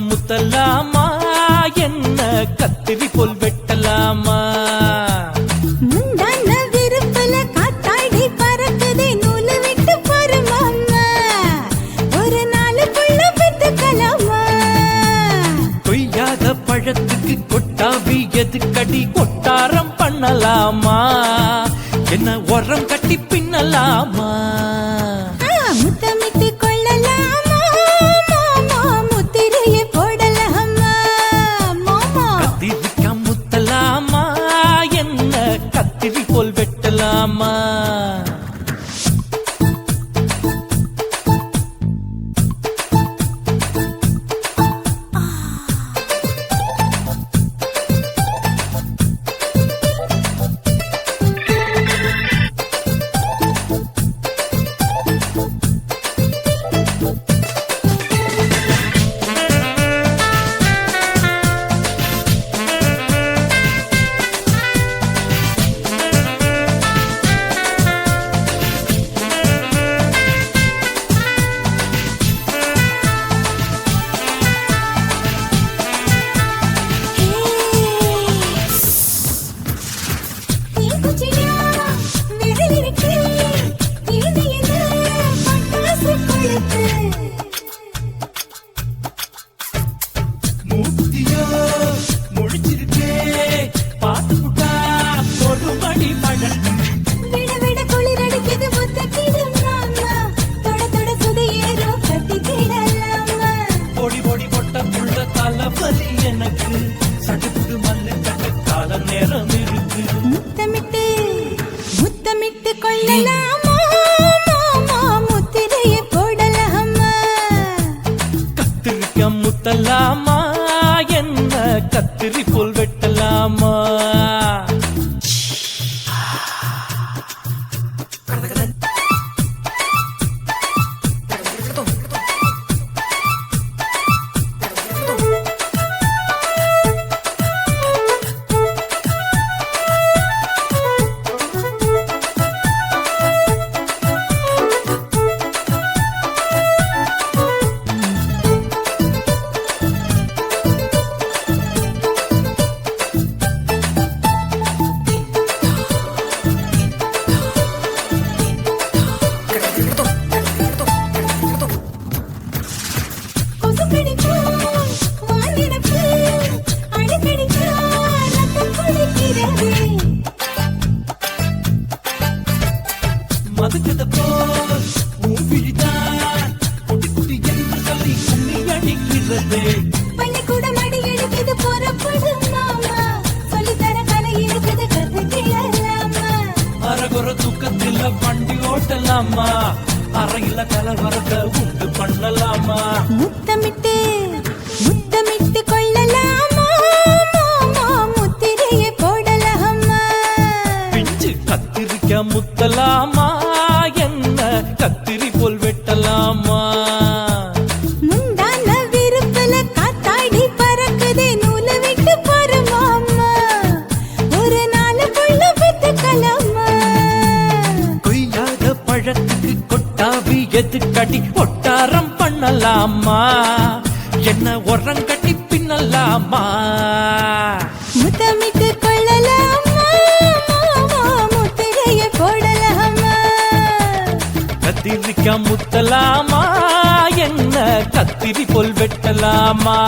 முத்தலாமா என்ன கத்திரி போல் வெட்டலாமா முந்தான விருப்பல காத்தாடி பறக்குதே நூலு விட்டு பருமாமா ஒரு நாலு புள்ள பெத்துக்கலாமா கொய்யாத பழத்துக்கு கொட்டாவி எதுக்கடி கொட்டாரம் பண்ணலாமா என்ன உரம் கட்டி பின்னலாமா முத்தமிட்டு கொள்ளலாமா மாமா முத்திரையை போடலாமா மாமா கத்திரிக்கா முத்தலாமா என்ன கத்திரி போல் வெட்டலாமா எனக்கு சடுக்கு மல்லு கட்ட கால நேரம் இருக்கு முத்தமிட்டு முத்தமிட்டு கொள்ளலாமா மாமா முத்திரையை போடலாமா கத்திரிக்க முத்தலாமா என்ன கத்திரி போல் வெட்டலாமா மதுக்கத போல் ஊபிழிதான் குட்டி குட்டி என்று சொல்லி கும்மி அடிக்கிறது பள்ளிக்கூட மடி எடுக்குது புறப்படும் மாமா சொல்லித்தர கலை இருக்குது கத்துக்கலாமா அரகுற தூக்கத்தில் வண்டி ஓட்டலாமா அறையில கலவரத்தை உண்டு பண்ணலாமா முத்தமிட்டு முத்தமிட்டு கொள்ளலாமா மாமா முத்திரையை போடலாமா பிஞ்சு கத்திரிக்க முத்தலாமா என்ன கத்திரி போல் வெட்டலாமா முந்தான விருப்பல காத்தாடி பறக்குதே நூலு விட்டு பருமாமா ஒரு நாலு புள்ள பெத்துக்கலாமா கொய்யாத பழத்துக்கு கொட்டாவி எதுக்கடி ஒட்டாரம் பண்ணலாமா என்ன உரம் கட்டி பின்னலாமா முத்தமிட்டு கொள்ளலாமா மாமா முத்திரையை போடலாமா கத்திரிக்கா முத்தலாமா என்ன கத்திரி போல் வெட்டலாமா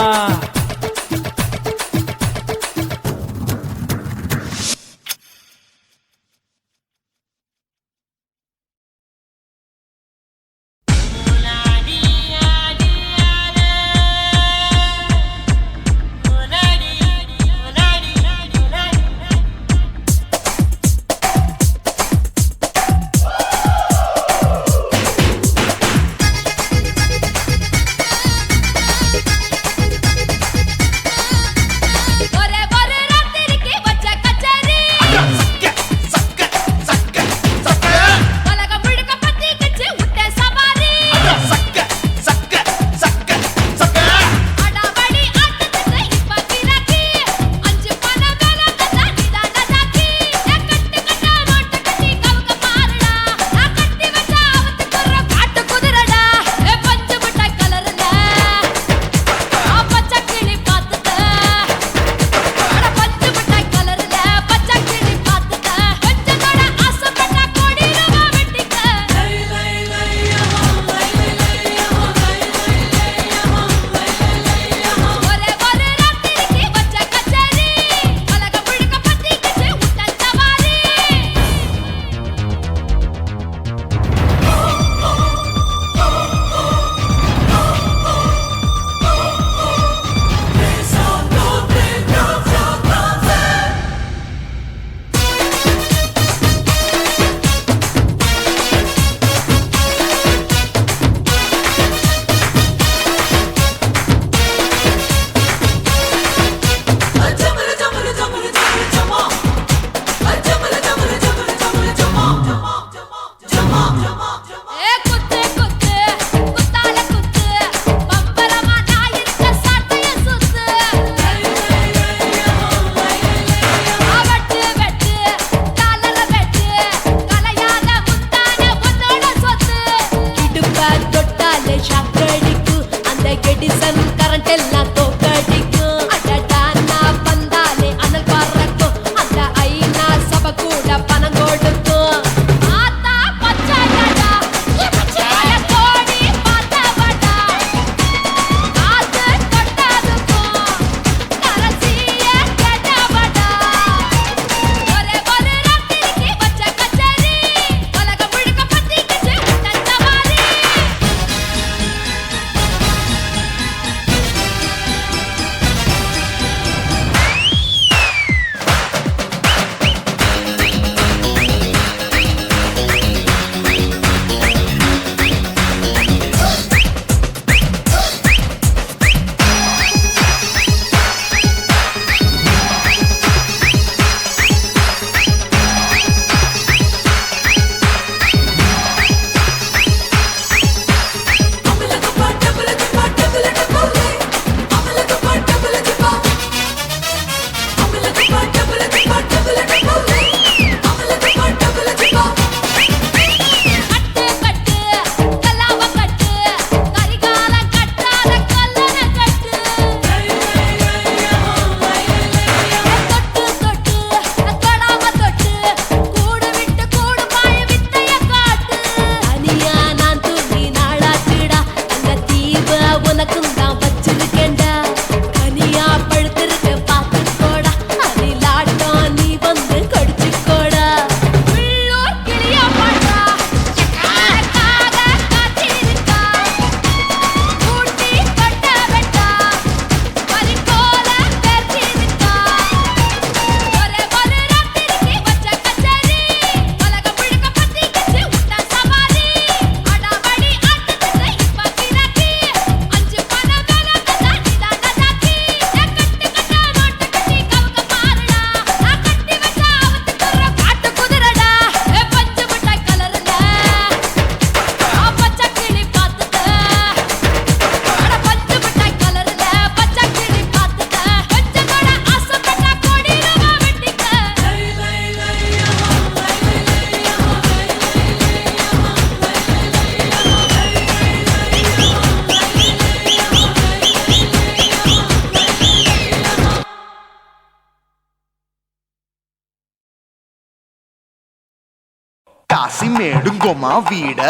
రాసి మేడుంగోమా వీడ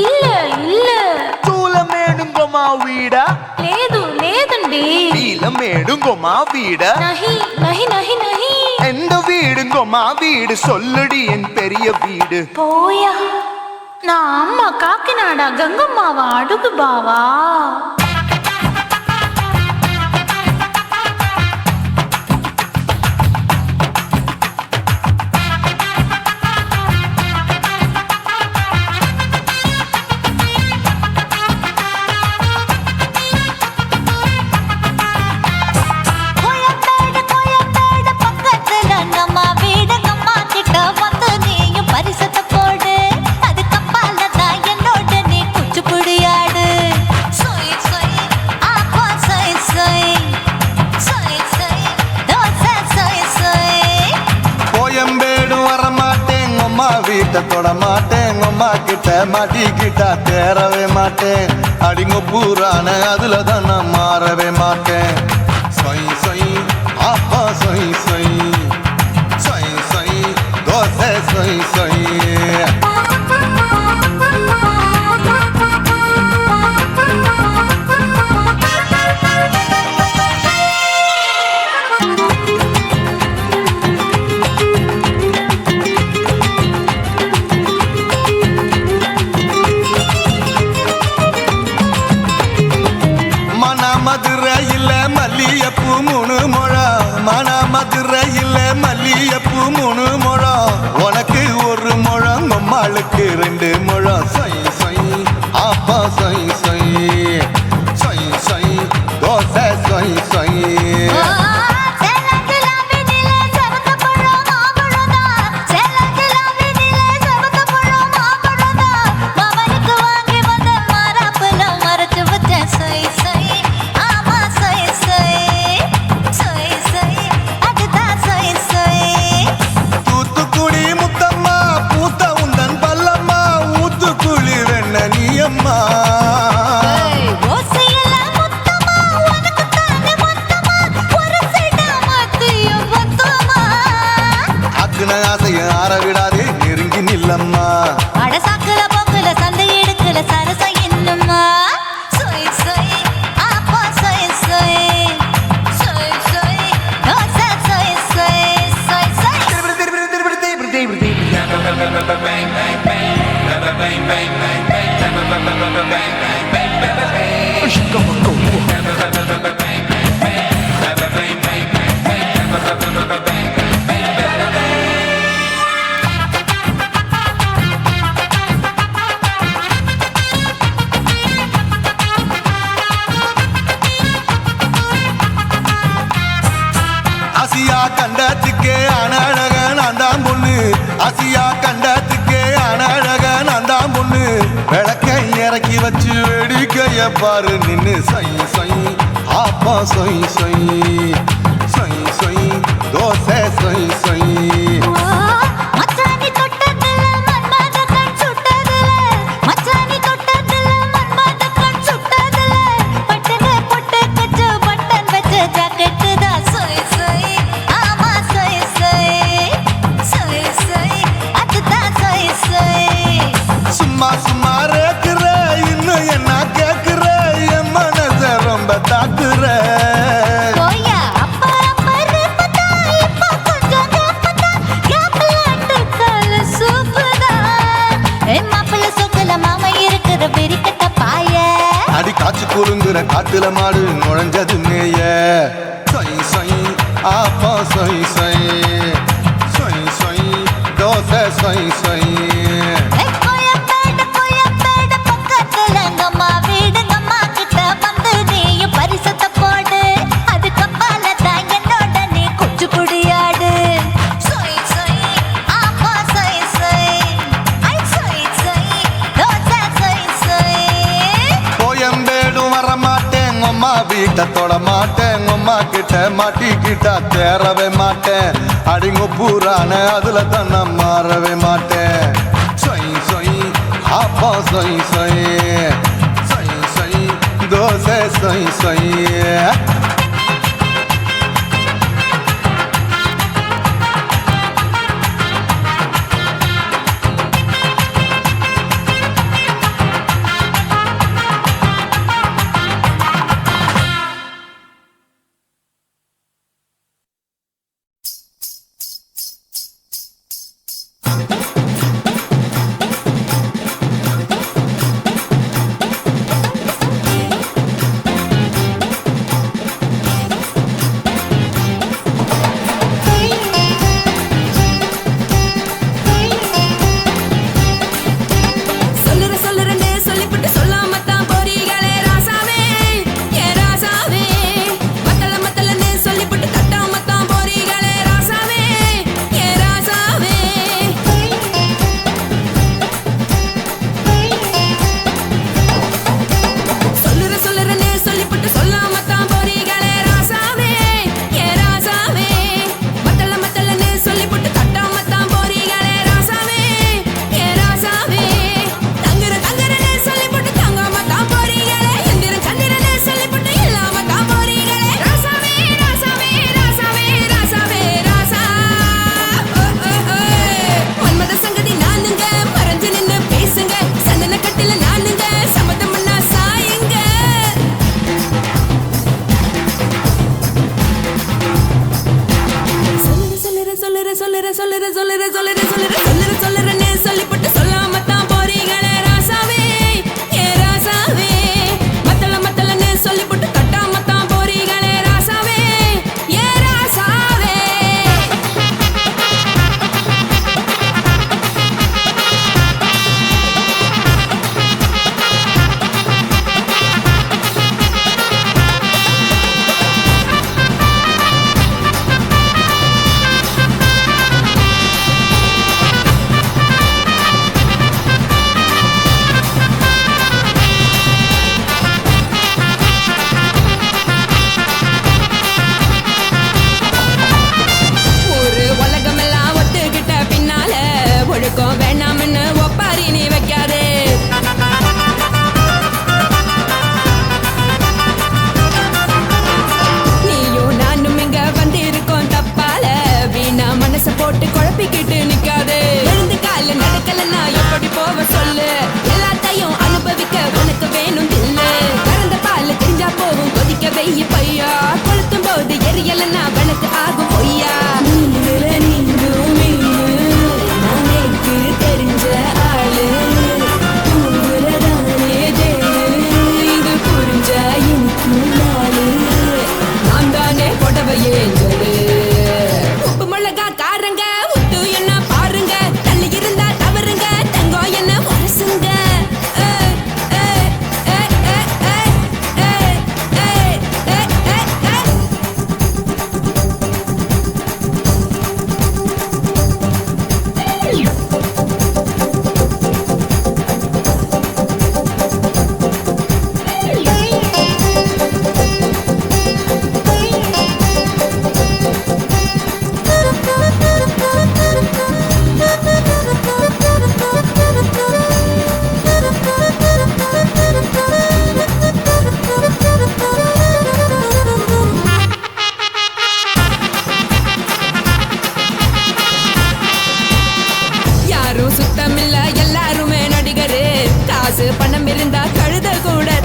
இல்ல இல்ல చూల మేడుంగోమా వీడ లేదు లేదండి వీల మేడుంగోమా వీడ நஹி நஹி நஹி நஹி எந்த வீடுங்கோமா வீடு சொல்லுடி என் பெரிய வீடு போயா நான் அம்மா காக்கிநாடா கங்கம்மாவா அடுகு பாவா வீட்டை தொட மாட்டேன் அம்மா கிட்ட மாட்டிக்கிட்டா தேரவே மாட்டேன் அடிங்க பூரான அதுல தான் நான் மாறவே மாட்டேன் சொய் சொய் அப்பா சொய் சொய் சொய் சொய் தோசை சொய் சொய் மதுரையில் மல்லியப்பூ 3 முழம் மன மதுரையில் மல்லியப்பூ 3 முழம் உனக்கு 1 முழம் அம்மாளுக்கு 2 முழம் சொய் சொய் அப்பா சொய் சொய் சொய் சொய் தோசை சொய் சொய் ஆரவிடாதே நெருங்கி நில்லம்மா அடசாக்கல போக்கல சந்தை எடுக்கல சரச என்னம்மா சொய் சொய் அப்பா சொய் சொய் சொய் சொய் தோசை சொய் சொய் சொய் சொய் ஆசியா கண்டத்துக்கே அனழக நான் தான் பொண்ணு ஆசியா கண்டத்துக்கே அனழக நான் தான் பொண்ணு விளக்கை இறக்கி வச்சு வேடிக்கைய பாரு நின்னு சொய் சொய் ஆப்பா சொய் சொய் சொய் சொய் தோசை சொய் சொய் சும்மா சும்மா ரேக்குற இன்னும் என்ன கேக்குற என் மனச ரொம்ப தாக்குற அடி காய்ச்சி குறுங்குற காட்டுல மாடு நுழைஞ்சது மேய சொய் சொய் ஆப்பா சொய் சொய் சொய் சொய் தோசை சொய் சொய் வீட்டை தொட மாட்டேன் அம்மா கிட்ட மாட்டிக்கிட்டா தேரவே மாட்டேன் அடிங்க பூரான அதுல தான் நான் மாறவே மாட்டேன் சொய் சொய் அப்பா சொய் சொய் சொய் சொய் தோசை சொய் சொய்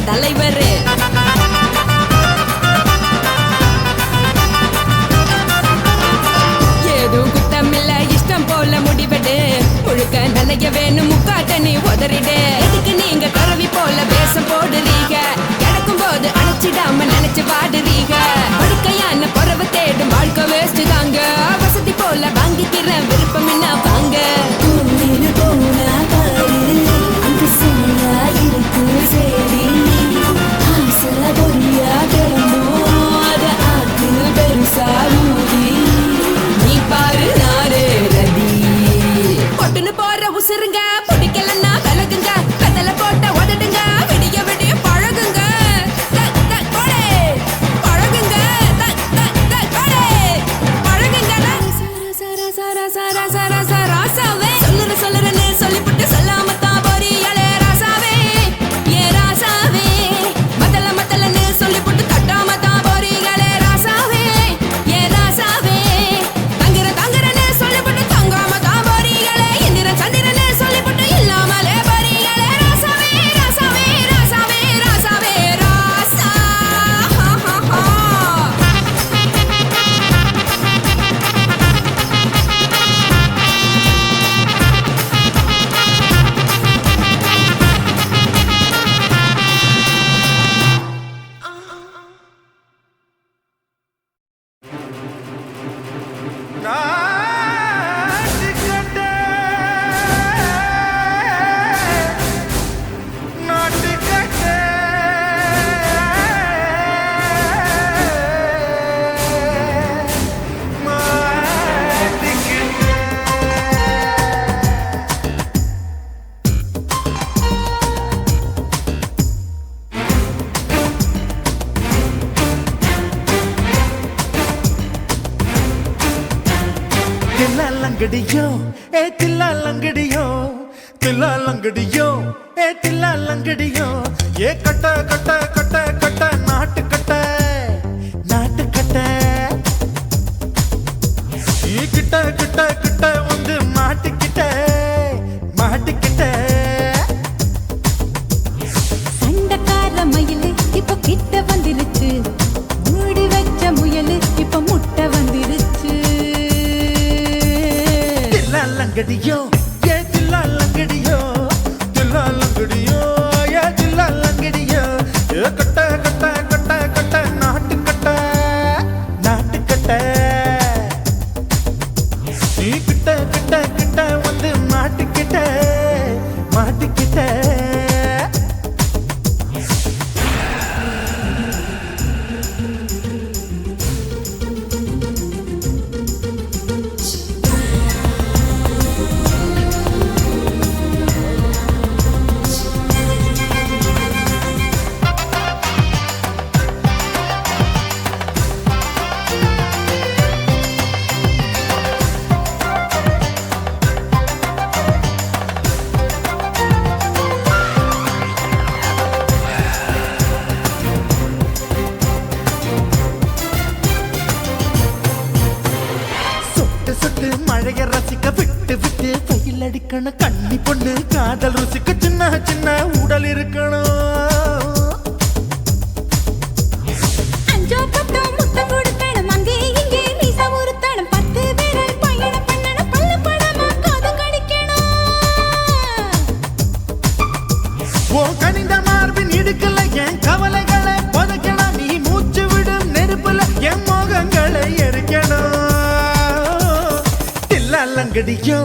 தலைவர். ஏதும் குத்தமில்ல இஷ்டம் போல முடிவெடு. முழுக்க நனைய வேணும் முக்காட்ட நீ உதறிடு. எதுக்கு நீங்க கரவி போல வேஷம் போடுறீங்க? கிடக்கும் போது அணைச்சிடாம நினைச்சு பாடுறீங்க. படுக்கையான பறவை தேடும் வாழ்க்கை வேஸ்ட் தாங்க. வசதி போல வாங்கிக்கிற விருப்பம் என்ன வாங்க. நீ பாரு நாரு ரதி பொட்டுன்னு போற உசுருங்க. பிடிக்கலன்னா விலகுங்க. கதல போட்ட உதடுங்க. விடிய விடிய பழகுங்க. பழகுங்க பழகுங்க. ராசாவே சொல்லுறன்னு சொல்லிவிட்டு சொல்லாம தான் போறியாளே ராசாவே. ஏ ராசாவே மத்தலன்னு சொல்லிவிட்டு தட்டாம தான் போறீங்களே ராசாவே. ஏ ராசாவே தங்குறன்னு சொல்லிவிட்டு தங்காம தான் போறீங்களே. இந்திரன் சந்திரன்னு சொல்லிவிட்டு இல்லாமலே போறீங்களே ராசாவே. ராசாவே ராசாவே ராசாவே ராசா. தில்லாலங்கடியோ ஏ தில்லாலங்கடியோ தில்லாலங்கடியோ ஏ தில்லாலங்கடியோ ஏ கட்ட கட்ட கட்ட கட்ட நாட்டு கட்ட நாட்டு கட்ட நீ கிட்ட கிட்ட கிட்ட வந்து மாட்டிக்கிட்ட மாட்டிக்கிட்ட. சண்டக்கார மயிலு இப்ப கிட்ட வந்துருச்சு. மூடி வச்ச முயலு இப்ப முட்டை வந்துருச்சு. தில்லாலங்கடியோ ஏ தில்லாலங்கடியோ தில்லாலங்கடியோ ஏ தில்லாலங்கடியோ ஏ கட்ட கட்ட கட்ட கட்ட நாட்டு கட்ட நாட்டு கட்ட நீ கிட்ட கிட்ட கிட்ட வந்து மாட்டிக்கிட்ட மாட்டிக்கிட்ட. மழைய ரசிக்க விட்டு விட்டு வெயில் அடிக்கணும். கண்ணி பொண்ணு காதல் ருசிக்க சின்ன சின்ன உடல் இருக்கணும். அஞ்சோ பத்தோ முத்தம் கொடுக்கணும். அங்கே இங்கே மீசா உருத்தணும். 10 பேரை பயணம் பண்ணணும். பல்ல படமா காது கடிக்கணும். ஓ கனிந்த மார்பின் இடுக்கல என் கவலைகளை புதைக்கணும். நீ மூச்சு விடும் நெருப்புல என் மோகங்களை எரிக்கணும். தில்லாலங்கடியோ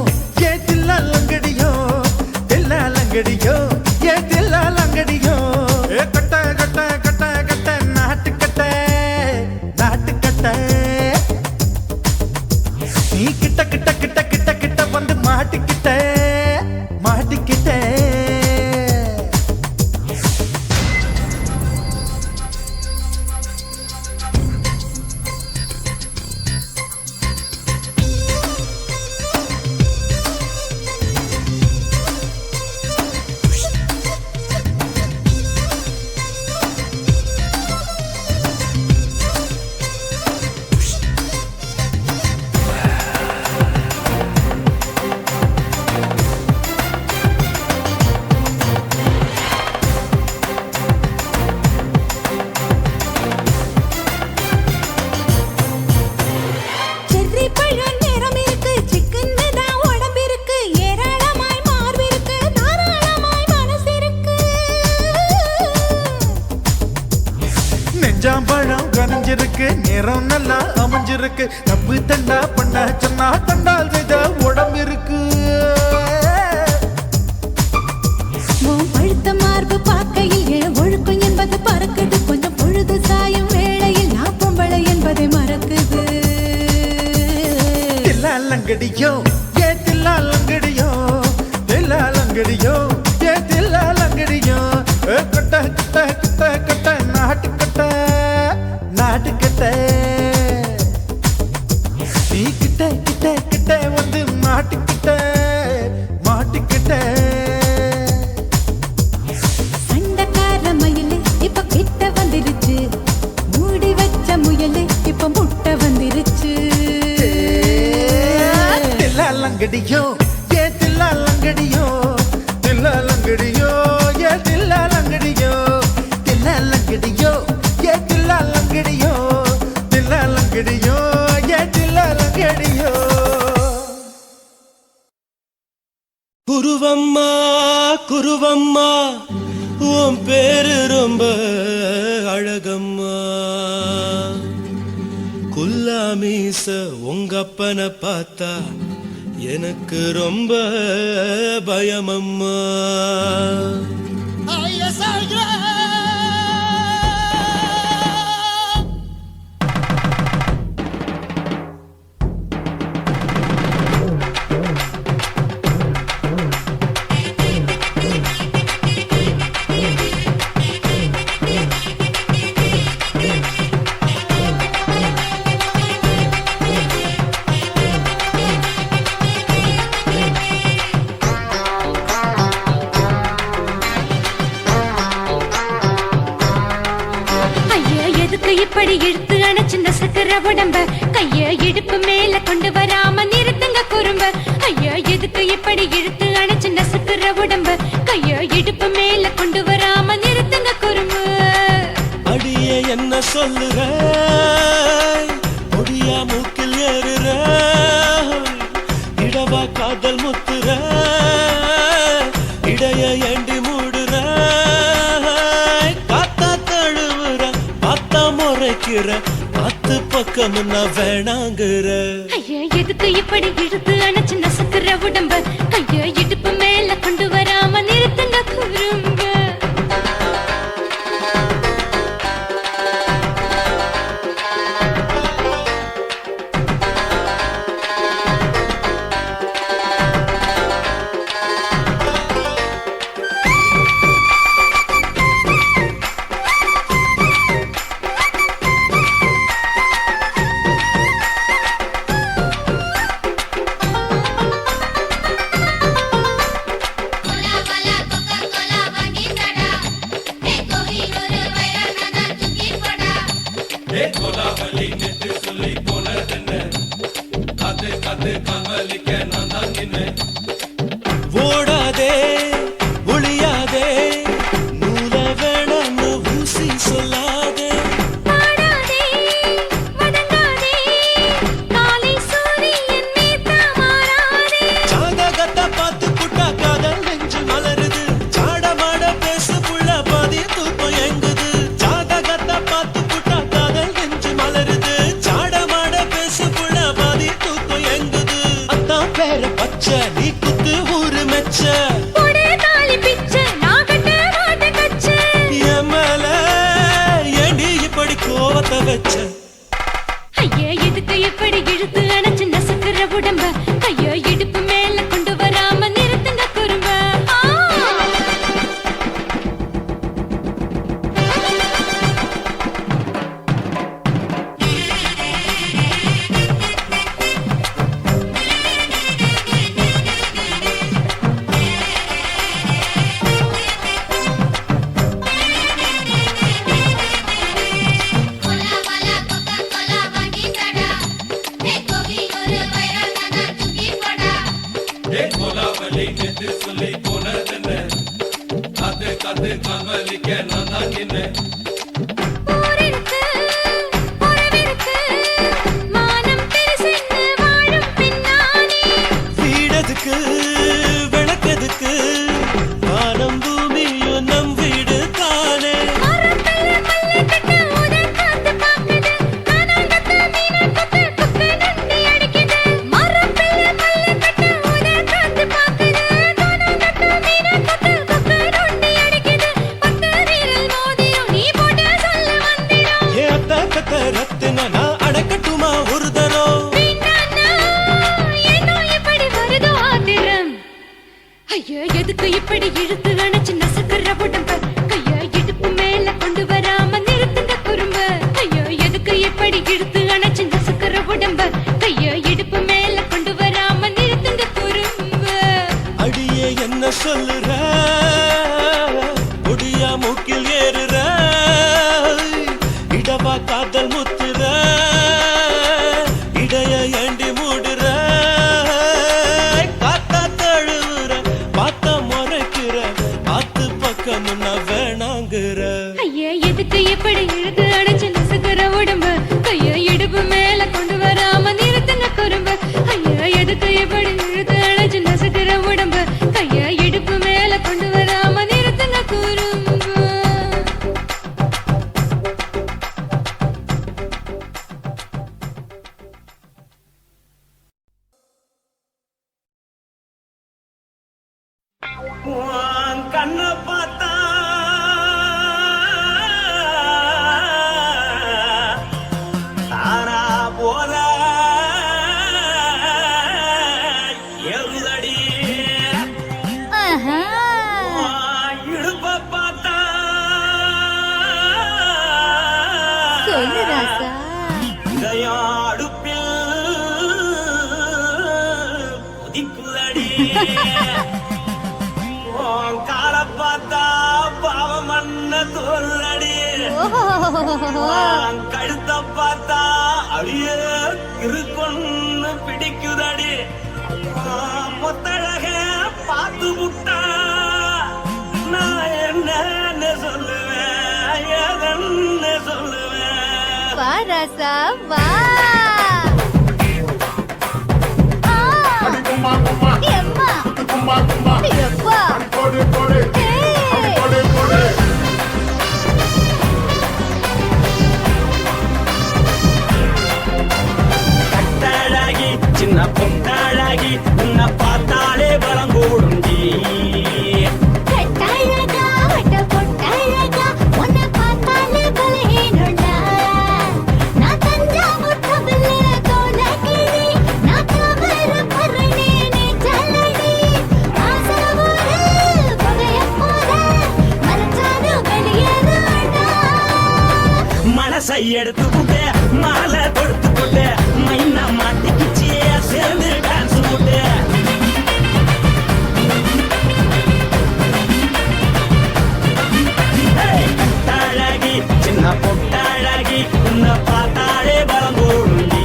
ஏ தில்லாலங்கடியோ தில்லாலங்கடியோ ஏ தில்லாலங்கடியோ ஏ கட்ட கட்ட கட்ட கட்ட நாட்டு கட்ட நாட்டு கட்ட நீ கிட்ட கிட்ட கிட்ட கிட்ட கிட்ட வந்து மாட்டிக்கிட்ட மாட்டிக்கிட்ட. எனக்கு நேரம் நல்லா அமைஞ்சிருக்கு தப்பு தண்டா பண்ண சொன்னா தண்டால் செய்த உடம்பு இருக்கு பழுத்த மார்பு பார்க்கையில் எழ ஒழுக்கம் என்பது பறக்குது கொஞ்சம் பொழுது சாயும் வேளையில் நான் பொம்பளை என்பதை மறக்குது தில்லாலங்கடியோ ஏ தில்லாலங்கடியோ தில்லாலங்கடியோ ஏ தில்லாலங்கடியோ கட்ட கட்ட கட்ட கட்ட நாட்டு கட்ட நாட்டு கட்ட நீ கிட்ட கிட்ட கிட்ட வந்து மாட்டிக்கிட்ட மாட்டிக்கிட்ட சண்டைக்கார மயிலு இப்ப கிட்ட வந்துருச்சு மூடி வச்ச முயலு இப்ப முட்டை வந்துருச்சு தில்லாலங்கடியோ ஏ தில்லாலங்கடியோ தில்லாலங்கடியோ ஏ தில்லாலங்கடியோ தில்லாலங்கடியோ ஏ தில்லாலங்கடியோ தில்லாலங்கடியோ ஏ தில்லாலங்கடியோ குருவம்மா குருவம்மா உன் பேரு ரொம்ப அழகம்மா குல்லாமீச உங்க அப்பனை பார்த்தா எனக்கு ரொம்ப பயமம்மா இப்படி இழுத்து அணைச்சு நசுக்கிற உடம்ப கைய இடுப்பு மேல கொண்டு வராம நிறுத்துங்க குறும்ப ஐயா எதுக்கு இப்படி இழுத்து அணைச்சு நசுக்கிற உடம்ப கைய இடுப்பு மேல கொண்டு வராம நிறுத்துங்க குறும்பு அடியே என்ன சொல்லுற முடியா மூக்கில் ஏறுற இடவா காதல் முத்துற இடைய ஏண்டி மூடுற காத்தா தழுவுற பார்த்தா முறைக்கிற பத்து பக்கம் நான் வேணாங்குற ஐயா எதுக்கு இப்படி இழுத்து அணைச்சு நசுக்கிற உடம்ப கைய இடுப்பு மேல கொண்டு வராம நிறுத்துங்க குறும்ப ஓடாதே ஒளியாதே நூல வேணான்னு ஊசி சொல்லாதே ஜாதகத்தை பார்த்து புட்டா காதல் நெஞ்சு மலருது சாடமாட பேசு புள்ள பாதி தூக்கம் எங்குது ஜாதகத்தை பார்த்து புட்டா காதல் நெஞ்சு மலருது சாடமாட பேசு புள்ள பாதி தூக்கம் எங்குது அத்தான் பேர பச்சை நீ குத்து ஊரு மெச்ச என் மேல ஏண்டி இப்படி கோவத்தை வச்ச ஐயா எதுக்கு இப்படி இழுத்து அணைச்சு நசுக்கிற உடம்ப கைய இடுப்பு மேல கொண்டு வராம நிறுத்துங்க குறும்ப ஊரிருக்கு, உறவிருக்கு, மானம் பெருசென்று வாழும் பின்னானே. வீடதுக்கு விளக்கதுக்கு வானம் பூமியும் நம் வீடு தானே மரத்துல மல்லி கட்டு உதன் காத்து பாக்குது, ஐயோ எதுக்கு இப்படி இழுத்து அணைச்சு நசுக்கிற உடம்ப கைய இடுப்பு மேல கொண்டு வராம நிறுத்துங்க குறும்ப ஐயோ எதுக்கு இப்படி இழுத்து அணைச்சு நசுக்கிற உடம்ப கைய இடுப்பு மேல கொண்டு வராம நிறுத்துங்க குறும்ப அடியே என்ன சொல்லுற முடியா மூக்கில் ஏறுற இடவா காதல் முத்துற இடைய ஏண்டி மூடுற காத்தா தழுவுற பார்த்த முறைக்கிற ஆத்து பக்கம் நான் வேணாங்குற ஐயா எதுக்கு இப்படி இழுத்து அணைச்சு நசுக்கிற உடம்ப கைய இடுப்பு மேல கொண்டு வராம நிறுத்துங்க குறும்ப ஐயா எதுக்கு இப்படி இழுத்து அணைச்சு நசுக்கிற உடம்ப கைய இடுப்பு மேல கொண்டு வராம நிறுத்துங்க குறும்ப கண்ண பார்த்தா தானா போல எழுதடி இடுப்ப பார்த்தா சொல்லு ராசா இதயம் அடுப்பில் உதிக்குதடி கால பார்த்தா பாவம் மண்ண தோல்றடி கழுத்த பார்த்தா அழிய இருக்குன்னு பிடிக்குதடி மொத்தழக பார்த்து விட்டா நான் என்ன சொல்லுவேன் எதன்னு சொல்லுவேன் வா ராசா வா எம்மா எப்பா கட்டழகி சின்ன பொட்டழகி உன்னை பார்த்தாலே பலம் கூடும் ஜீ கட்டழகா வட்ட பொட்டழகா உன்னை பார்த்தாலே பலஹீனடா நான் தஞ்சாவூர் கவில்ல தோலகிரி நான் கவர பரணி நீ ஜல்லடி ஆசவூரு பகைய போல மலச்சாடு வெளியேறாடா மனசை எடுத்து போட்டு மாலை கொடுத்து போட்டு மைனா மாட்டிக்கிச்சு சேர்ந்து டான்ஸ் போட்டு கட்டழகி சின்ன பொட்டழகி உன்னை பார்த்தாலே பலம் கூடும் ஜீ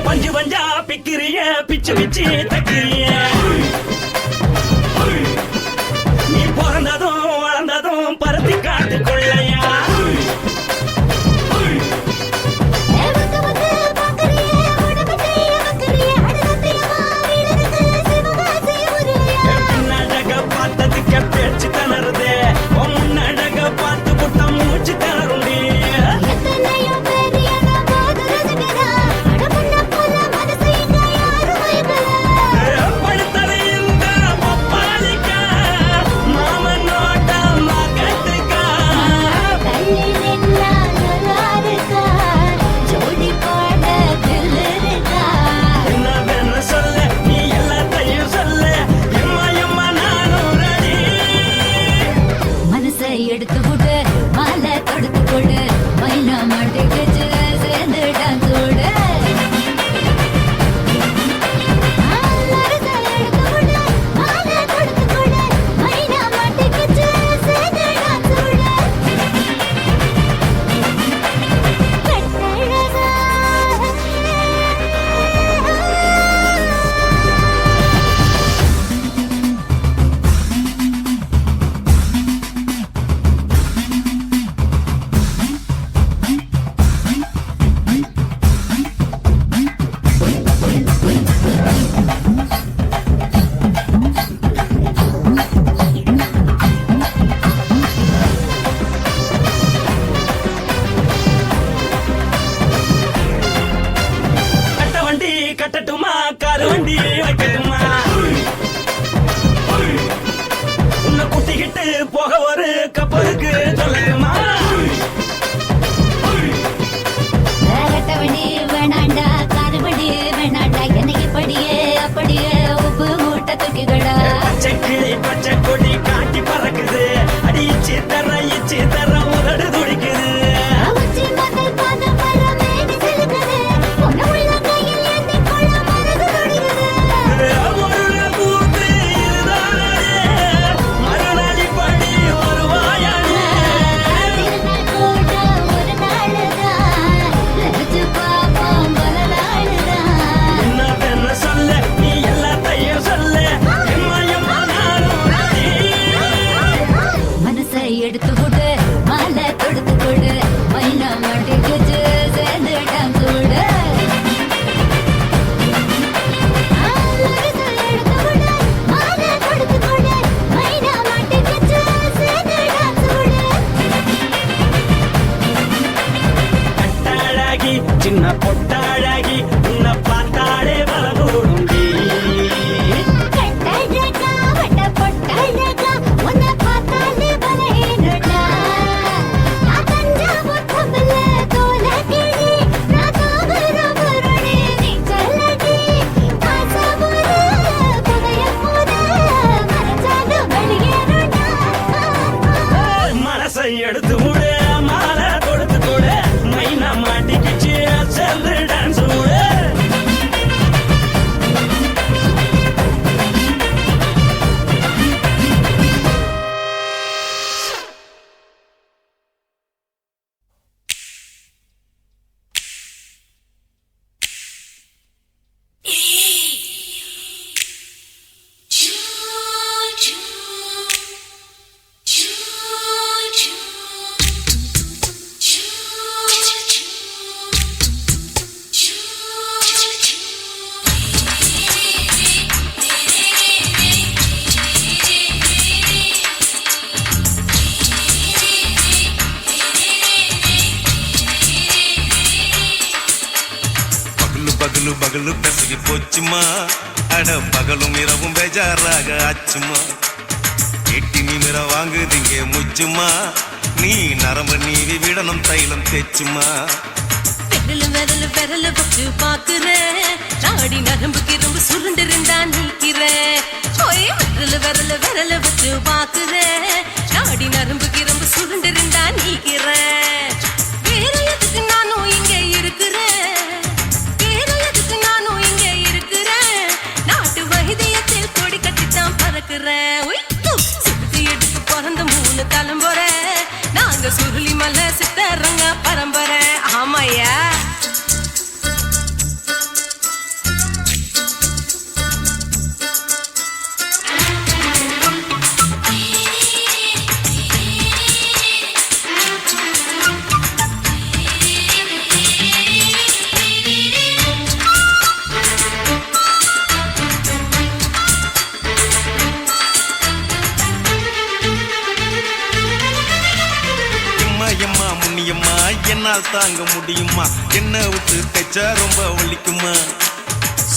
பஞ்சு பஞ்சா பிக்கிறிய பிச்சு பிச்சு தக்கிறிய நீ பிறந்ததும் வளர்ந்ததும் பருத்தி காட்டு கொள்ளையா வந்து வந்து பாக்கறியே உடம்பத்தைய வக்கறியே அடுத்தத்தையமா வீடுக்கு சிவகாசி உருயா பின்னழக பார்த்ததுக்கு பேச்சு தளருது முன்னழக பார்த்து புட்டம் மூச்சு தளருண்டி எத்தனையோ பேர் என்ன போது ரசிக்கிறா அடமுன்ன போல மனசு இங்க யாரும் வைக்கல ஓட்டிக்கிட்டு போக ஒரு கப்பலுக்கு சொல்லுமா வேகட்டவடி வேணாண்டா காதுபடி வேணாண்டா என்னைக்கு படியே அப்படியே உப்பு மூட்டை தூக்கிக்கடா பச்சை கிளி பச்சை கொடி காட்டி பறக்குது அடி இச்சி தர உதடு துடிக்குது எடுத்து கொடு மாலை தொடுத்து கொடு மைனா மாட்டுக்கு சேர்ந்துட்டான் கூடு மாலை தொடுத்து கொடு மைனா மாட்டுக்கு சேர்ந்துட்டான் கூடு கட்டாழகி சின்ன பொட்டாழகி உன்னை பார்த்தாலே பலகூடும் எடுத்து விடு மாலை கொடுத்து கொடு மைனா மாட்டிக்கிச்சு சேர்ந்து டான்ஸ் விடு பகலு பகலு பெசகி போச்சுமா அட பகலும் இரவும் பேஜாராக ஆச்சுமா எட்டி நிமிர வாங்குதீங்க முச்சுமா நீ நரம்பு நீவி விடணும் தைலம் தேச்சுமா விரல வச்சு பாக்குறேன் நாடி நரம்புக்கு ரொம்ப சுருண்டு இருந்தா நீக்கிறேன் விரல வச்சு பாக்குறேன் நாடி நரம்புக்கு ரொம்ப சுருண்டு இருந்தா நீக்கிறேன் வேற எதுக்கு நானும் இங்க இருக்கிறேன் நாட்டு வைத்தியத்தில் கொடி கட்டித்தான் பறக்கிறேன் சுத்தி எடுத்து பிறந்த 3 தலைமுறை நாங்க சுருளி மலை சித்தரங்க பரம்பரை ஆமாயா என்னால் தாங்க முடியுமா என்ன விட்டு தைச்சா ரொம்ப வலிக்குமா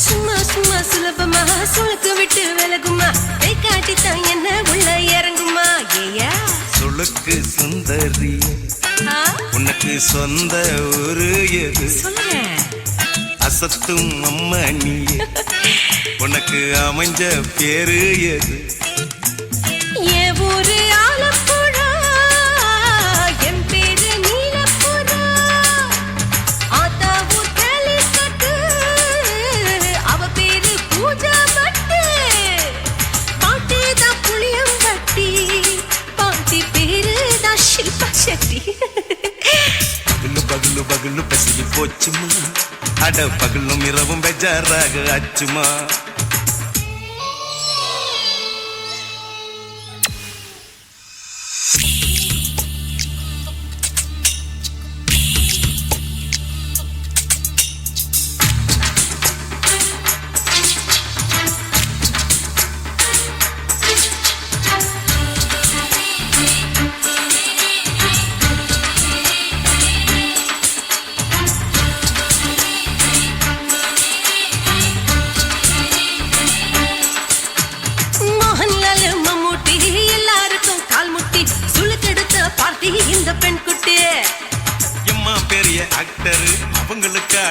சும்மா சும்மா சுலபமா சுளுக்கு விட்டு விலகுமா கை காட்டித்தான் என்ன உள்ள இறங்குமா ஏயா சுளுக்கு சுந்தரி உனக்கு சொந்த ஊரு எது அசத்தும் அம்மா நீ உனக்கு அமைஞ்ச பேரு எது ஏ ஊரு பகலு பகலு பெசகி போச்சுமா அட பகலும் இரவும் பெஜாராக ஆச்சுமா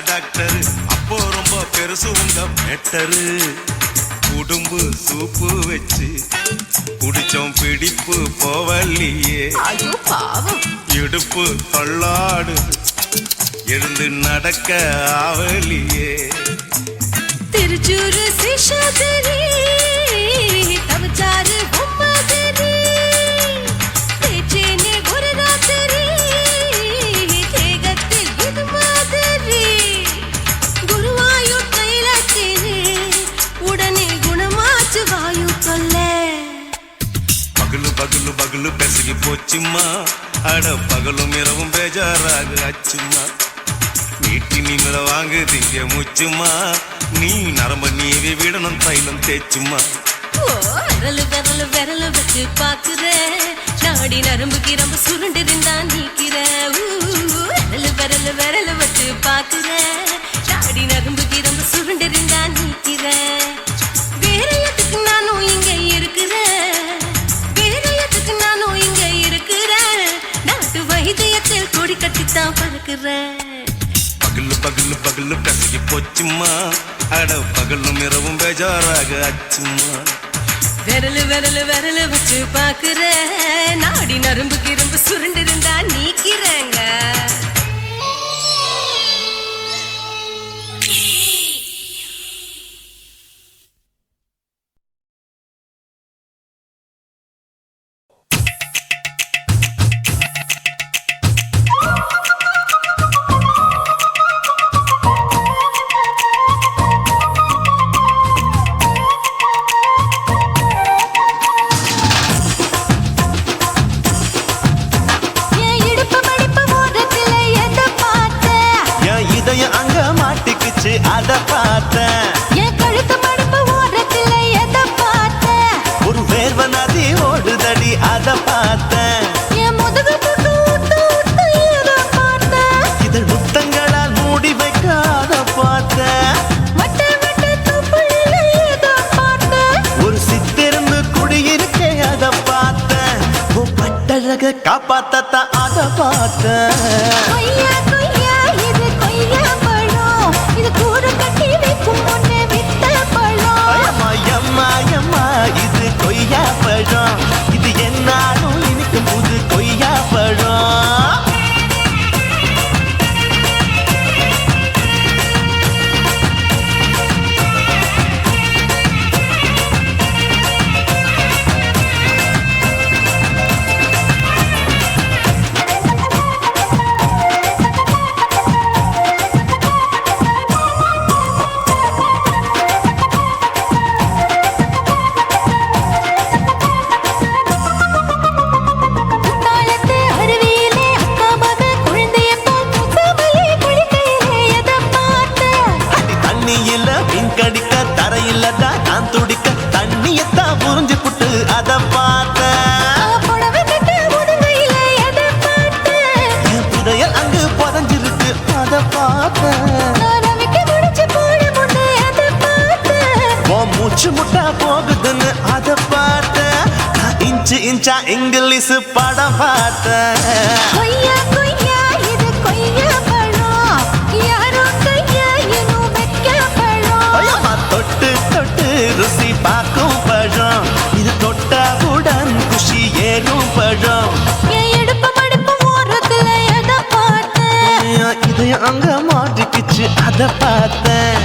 டாக்டரு அப்போ ரொம்ப பெருசு உங்க மேட்டரு உடும்பு சூப்பு வச்சு குடிச்சோம் பிடிப்பு போவல்லையே ஐயோ பாவம் இடுப்பு தள்ளாடு எழுந்து நடக்க ஆவலியே திருச்சூரு சேஷாதிரி தவச்சாரு பொம்மாதிரி தேச்சேனே ஒரு ராத்திரி தேகத்தில் இது மாதிரி குருவாயூர் தைலத்தினே உடனே குணமாச்சு வாயு சொல்ல பகலு பகலு பகலு பெசகி போச்சுமா அட பகலும் இரவும் பேஜாராக அச்சுமா நீட்டி நீங்கள வாங்கு திங்க முச்சுமா நீ நரம்ப நீவி விடணும் தைலம் தேச்சுமா விரலு விரலு விரலு வச்சு பாக்குற நாடி நரம்பு கிரம்பு சுருண்டு இருந்தா நீக்கிற விரலு விரலு விரலு வச்சு பாக்குற நாடி நரம்பு கிரம்பு சுருண்டு இருந்தா நீக்கிற வேற எதுக்கு நானும் இங்க இருக்கிறேன் வேற எதுக்கு நானும் இங்க இருக்கிறேன் நாட்டு வைத்தியத்தில் கொடி கட்டித்தான் பறக்குறேன் பகலு பகலு பகலு பெசகி போச்சுமா அட பகலும் இரவும் பேஜாராக அச்சுமா விரலு விரலு விரலு வச்சு பாக்குற நாடி நரம்பு கிரும்பு சுருண்டு இருந்தா நீக்கிறேங்க அத பார்த்தேன் என் கழுத்து மடிப்பு ஓரத்துல எதை பார்த்தேன் ஒரு வேர்வ நதி ஓடுதடி அத பார்த்தேன் என் முதுகு புட்டு ஊத்து ஊத்து எதை பார்த்தேன் இது முத்தங்களால் மூடி வைக்க அத பார்த்தேன் மட்டை மட்டை தொப்புளில எதை பார்த்தேன் ஒரு சித்திருந்து குடியிருக்க அத பார்த்தேன் உன் பட்டழக காப்பாத்தத்தான் அத பார்த்தேன் கொய்யா கொய்யா இது கொய்யா பழம் இது கூடு கட்டி வைக்கும் முன்னே வித்த பழம் அம்மா அம்மா அம்மா இது கொய்யா பழம் இது என்னாலும் இனிக்கும் புது கொய்யா பழம் குத்தாலத்து அருவியிலே அக்கா மக குழந்தைய போல் முசாமலே குளிக்கையிலே எதை பார்த்தேன் அடி தண்ணியில மீன் கடிக்க தரையில்லடா நான் துடிக்க தண்ணியத்தான் புரிஞ்சு புட்டு அத பார்த்தேன் புடவை கட்ட முதுகையில எதை பார்த்தேன் என் புதையல் அங்கு புதஞ்சிருக்கு அத பார்த்தேன் நான் ரவிக்கு முடிச்சு போட முன்னே எதை பார்த்தேன் உன் மூச்சு முட்டா போகுதுன்னு அத பார்த்தேன் நான் இன்ச்சு இன்ச்சா இங்கிலீஷ் படம் பார்த்தேன் கொய்யா கொய்யா இது கொய்யா பழம் யாரோ கையா இன்னும் வைக்க பழம் ஐயம்மா தொட்டு தொட்டு ருசி பார்க்கும் பழம் இது தொட்டவுடன் குஷி ஏறும் பழம் என் இடுப்பு மடுப்பு ஓரத்துல எதை பார்த்தேன் என் இதயம் அங்க மாட்டிக்கிச்சு அத பார்த்தேன்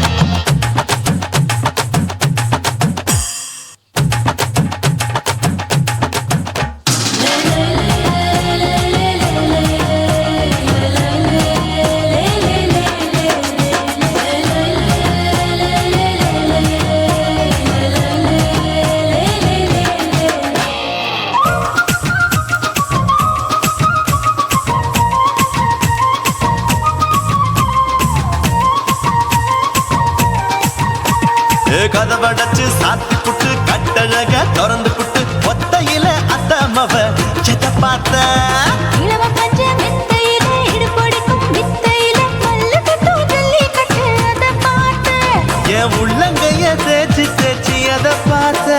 கதவடைச்சு சாத்தி புட்டு கட்டழக திறந்து புட்டு ஒத்தையில அத்தமவ செத்த பார்த்த இளவ பஞ்ச மெத்தையில இடுப்பொடிக்கும் வித்தையில மல்லு கட்டும் ஜல்லி கட்டு அதை பார்த்தேன் என் உள்ளங்கைய தேய்ச்சி தேய்ச்சி அத பார்த்த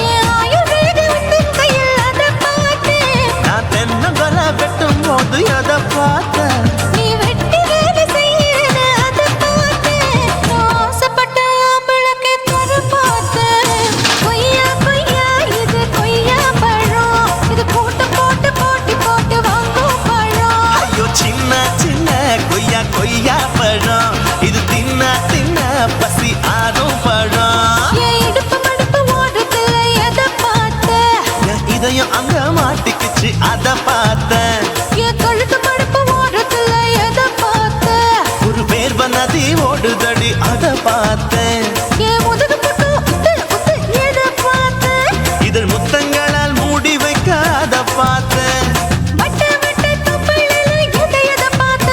என் ஆயுர்வேத உந்தன் கையில் அதை பார்த்தேன் நான் தென்னங்கொலை வெட்டும் போது அத பார்த்த நீ வெட்டி வேலை செய்யறது அதை பார்த்தேன் இதயம் அங்க மாட்டிக்கிச்சு அத பார்த்தேன். என் கழுத்து மடுப்பு ஓரத்துல எதை பார்த்த? ஒரு வேர்வ நதி ஓடுதடி அத பார்த்தேன். என் முதுகு புட்டு உத்து உத்து எதை பார்த்த? இதழ் முத்தங்களால் மூடி வைக்க அத பார்த்தேன். வட்ட வட்ட தொப்பையில எதை பார்த்த?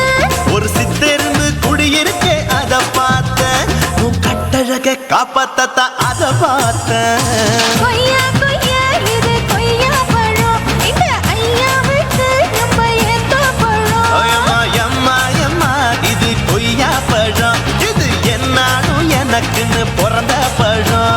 ஒரு சித்தெரும்பு குடியிருக்கே அத பார்த்தேன். உன் கட்டழக காப்பாத்தத்தான் அத பார்த்தேன். கொய்யா கொய்யா இது கொய்யா பழம், இந்த ஐயாவுக்கு நம்ம ஏத்த பழம். அம்மா அம்மா அம்மா இது கொய்யா பழம், இது என்னாலும் எனக்குன்னு பிறந்த பழம்.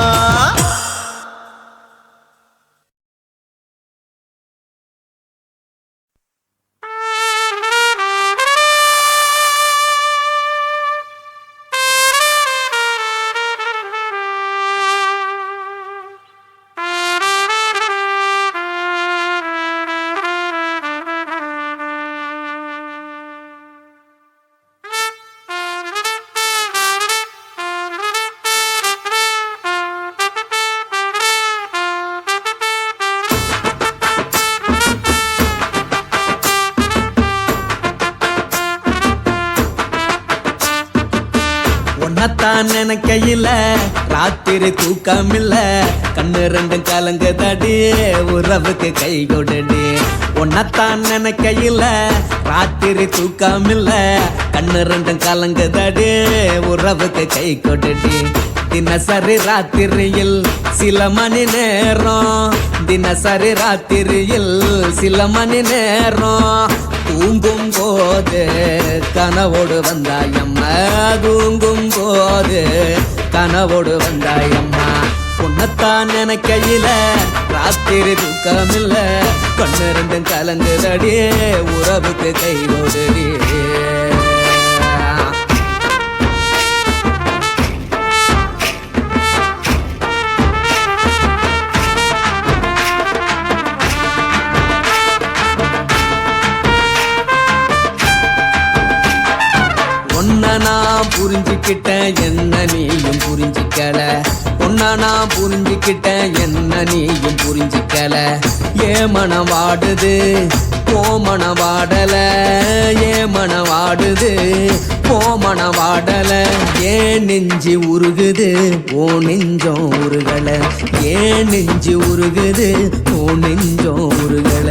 உன்னத்தான் நினைக்கையில ராத்திரி தூக்கமில்ல, கண்ணு ரெண்டும் கலங்குதடி உறவுக்கு கை கொடுடி. உன்னத்தான் நினைக்கையில ராத்திரி தூக்கமில்ல, கண்ணு ரெண்டும் கலங்குதடி உறவுக்கு கை கொடுடி. தினசரி ராத்திரியில் சில மணி நேரம், தினசரி ராத்திரியில் சில மணி நேரம் தூங்கும் போது கனவோடு வந்தாயம்மா, தூங்கும் போது கனவோடு வந்தாயம்மா. உன்னத்தான் நினைக்கையில ராத்திரி தூக்கமில்ல, கண்ணு ரெண்டும் கலங்குதடி உறவுக்கு கை கொடுடி. உன்னை நான் புரிஞ்சுக்கிட்டேன் என்ன நீயும் புரிஞ்சிக்கல, உன்னை நான் புரிஞ்சுக்கிட்டேன் என்ன நீயும் புரிஞ்சிக்கல. ஏன் மனம் வாடுது போ மனம் வாடல, ஏன் மனம் வாடுது போ மனம் வாடல. ஏன் நெஞ்சு உருகுது ஓ நெஞ்சம் உருகல, ஏன் நெஞ்சு உருகுது ஓ நெஞ்சம் உருகல.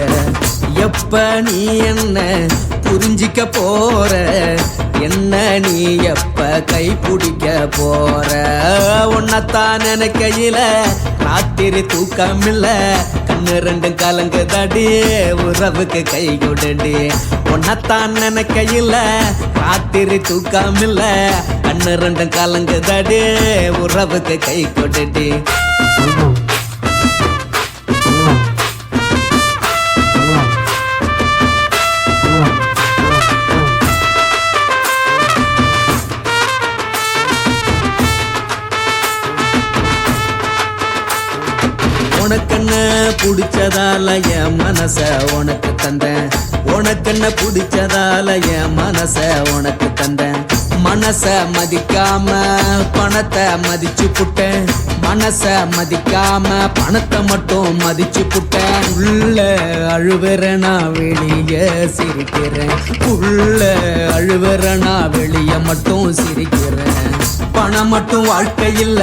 எப்ப நீ என்ன புரிஞ்சிக்க போற, என்ன நீ எப்ப கை பிடிக்க போற. உன்னத்தான் நினைக்கையில ராத்திரி தூக்கமில்ல, கண்ணு ரெண்டும் கலங்குதடி உறவுக்கு கை கொடுடி. உன்னத்தான் நினைக்கையில ராத்திரி தூக்கமில்ல, கண்ணு ரெண்டும் கலங்குதடி உறவுக்கு கை கொடுடி. உனக்கென்ன பிடிச்சதால என் மனச உனக்கு தந்தேன், உனக்கென்ன பிடிச்சதால என் மனச உனக்கு தந்தேன். மனச மதிக்காம பணத்தை மதிச்சு புட்டேன், மனச மதிக்காம பணத்தை மட்டும் மதிச்சு புட்டேன். உள்ள அழுவுற நான் வெளியே சிரிக்கிறேன், உள்ள அழுவுற நான் வெளியே மட்டும் சிரிக்கிறேன். பணம் மட்டும் வாழ்க்கையில்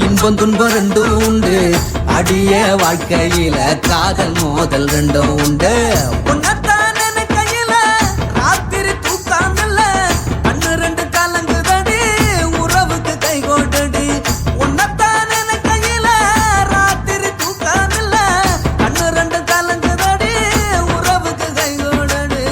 இன்பம் துன்பம் ரெண்டும் உண்டு, அடிய வாழ்க்கையில காதல் மோதல் ரெண்டும் உண்டு. உன்னத்தான் நினைக்கையில ராத்திரி தூக்கமில்ல, கண்ணு ரெண்டு கலங்குதடி உறவுக்கு கை கொடுடி. உன்னத்தான் நினைக்கையில ராத்திரி தூக்கமில்ல, கண்ணு ரெண்டு கலங்குதடி உறவுக்கு கை கொடுடி.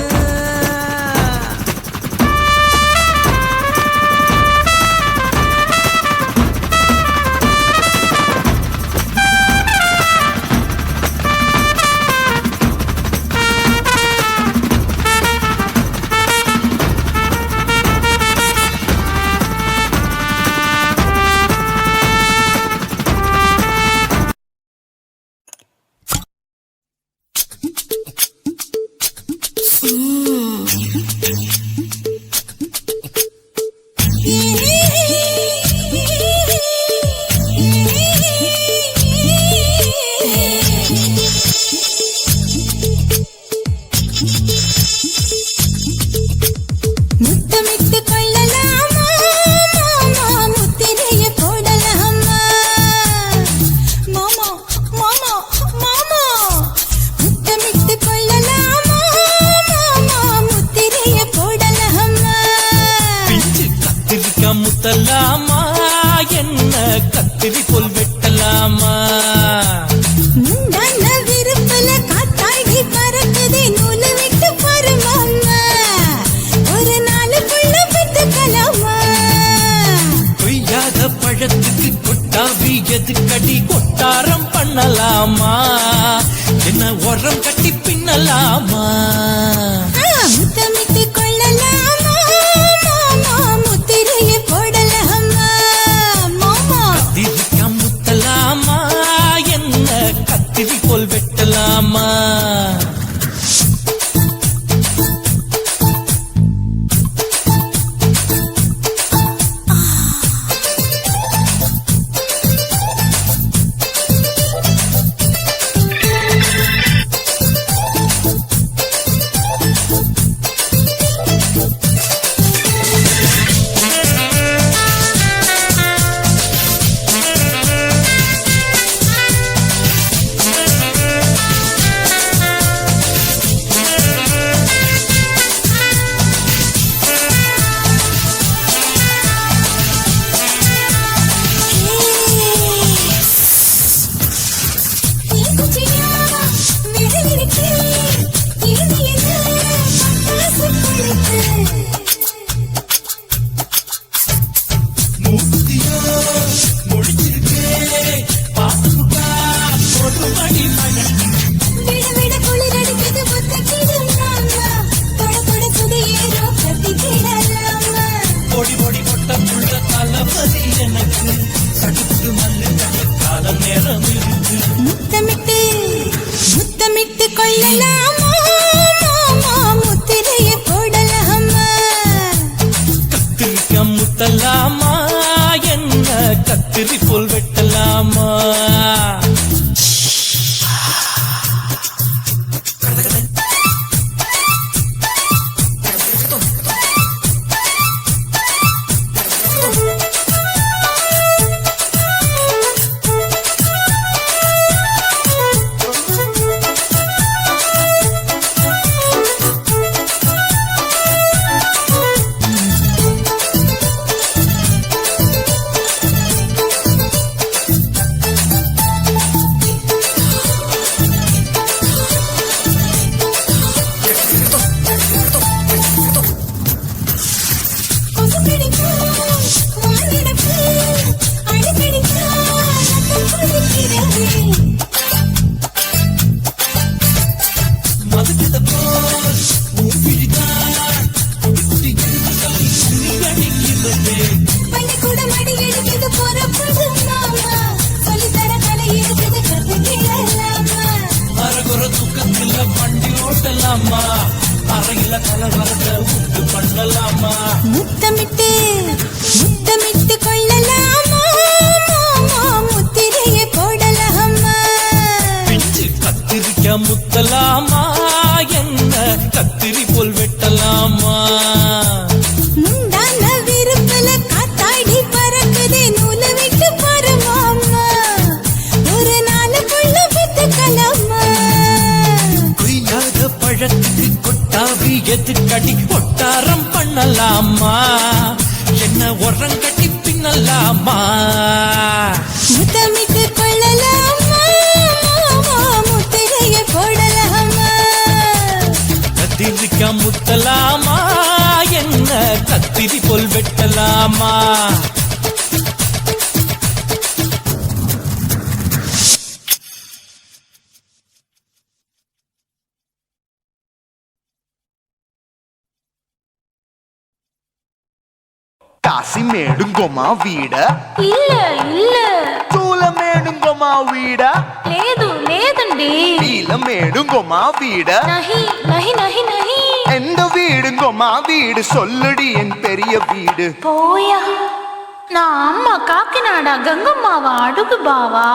கத்திரி போல் வெட்டலாமா முந்தான விருப்பல காத்தாடி பறக்குதே நூலை விட்டு பாரு மாமா ஒரு நாளுக்குள்ள பெத்துக்கலாமா கொய்யாத பழத்துக்கு கொட்டாவி எதுக்கடி கொட்டாரம் பண்ணலாமா என்ன உரம் கட்டி பின்னலாமா முத்தமிட்டு கொள்ளலாமா மாமா முத்திரையை போடலாமா மாமா கத்திரிக்கா முத்தலாமா என்ன கத்திரி போல் வெட்டலாமா முத்தமிட்டு முத்தமிட்டு கொள்ளலாமா மாமா முத்திரையை போடலாமா கத்திரிக்கா முத்தலாமா என்ன கத்திரி போல் வெட்டலாமா முத்தமிட்டு முத்தமிட்டு கொள்ளலாமா மாமா முத்திரையை போடலாமா கத்திரிக்கா முத்தலாமா என்ன கத்திரி போல் வெட்டலாமா முந்தான விருப்பல காத்தாடி பறக்குதே நூலை விட்டு பாரு மாமா ஒரு நாளுக்குள்ள பெத்துக்கலாமா கொய்யாத பழத்துக்கு கொட்டாவி எதுக்கடி கொட்டாரம் பண்ணலாமா என்ன உரம் கட்டி பின்னலாமா முத்தமிட்டு கொள்ளலாமா மாமா முத்திரையை போடலாமா கத்திரிக்கா முத்தலாமா என்ன கத்திரி போல் வெட்டலாமா కాసిమేడుంగోమా వీడ இல்ல இல்ல చూలమేడుంగోమా వీడ లేదు లేదండి నీలమేడుంగోమా వీడ நஹி நஹி நஹி நஹி எந்த வீடுங்கோமா வீடு சொல்லுடி என் பெரிய வீடு போயா நான் அம்மா காக்கிநாடா கங்கம்மாவா அடுகு பாவா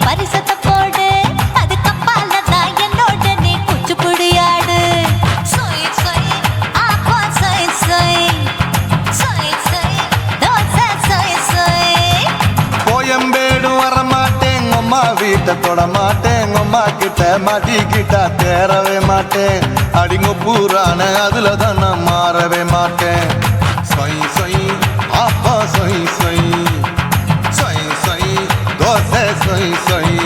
பரிசத்தை போடு அது கப்பால தான் என்னோட நீ குச்சி புடியா வீட்டை தொட மாட்டேன் அம்மா கிட்ட மாட்டிக்கிட்டா தேரவே மாட்டேன் அடிங்க பூரான அதுல தான் நான் மாறவே மாட்டேன் சொய் சொய் அப்பா சொய் சொய் சொய் சொய் தோசை சொய் சொய்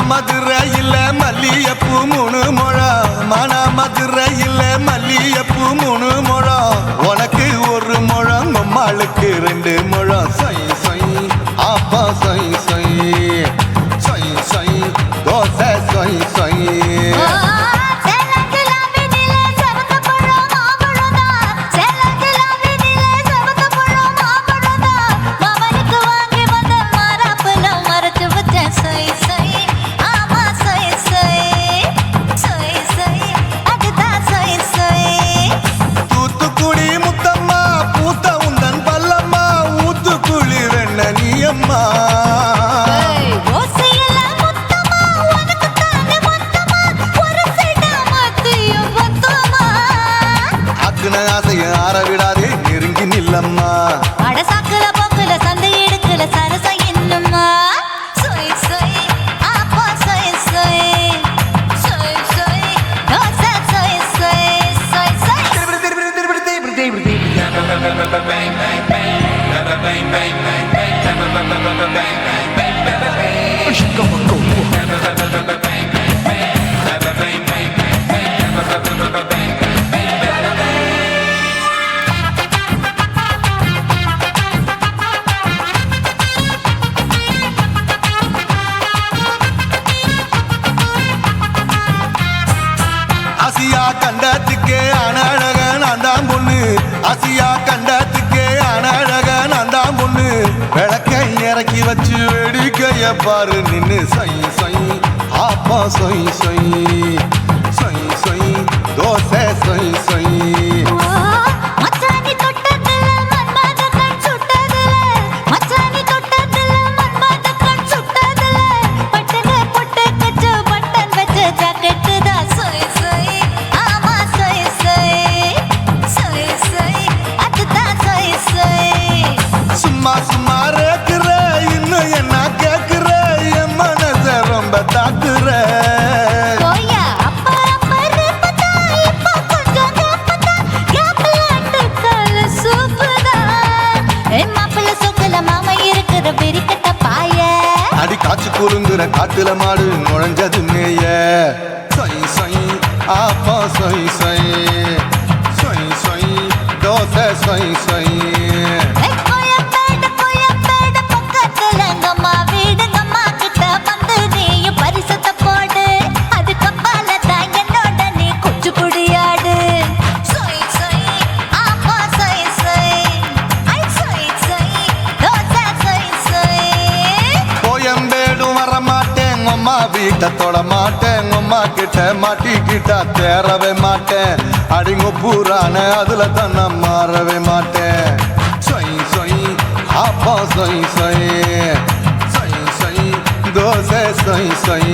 மதுரையில் மல்லியப்பூ 3 முழம் மன மதுரையில் மல்லியப்பூ 3 முழம் உனக்கு 1 முழம் அம்மாளுக்கு 2 முழம் சொய் சொய் அப்பா சொய் சொய் சொய் சொய் தோசை சொய் சொய் ஆரவிடாதே நெருங்கி நில்லம்மா அடசாக்குல போக்குல சந்தை எடுக்கல சரசம் என்னம்மா சொய் சொய் அப்பா சொய் சொய் சொய் சொய் தோசை சொய் சொய் சொய் சொய் ஆசியா கண்டத்துக்கே அனழக நான் தான் பொண்ணு ஆசியா கண்டத்துக்கே அனழக நான் தான் பொண்ணு விளக்கை இறக்கி வச்சு வேடிக்கைய பாரு நின்னு சொய் சொய் அப்பா சொய் சொய் சொய் சொய் தோசை சொய் சொய் சும்மா சும்மா ரேக்குற இன்னும் என்ன கேக்குற என் மனச ரொம்ப தாக்குற அடி காய்ச்சி குறுங்குற காட்டுல மாடு நுழைஞ்சது மேய சொய் சொய் ஆப்பா சொய் சொய் சொய் சொய் தோசை சொய் சொய் வீட்டை தொட மாட்டேன் அம்மா கிட்ட மாட்டிக்கிட்டா தேரவே மாட்டேன் அடிங்க பூரான அதுல தான் நான் மாறவே மாட்டேன் சொய் சொய் அப்பா சொய் சொய் சொய் சொய் தோசை சொய் சொய்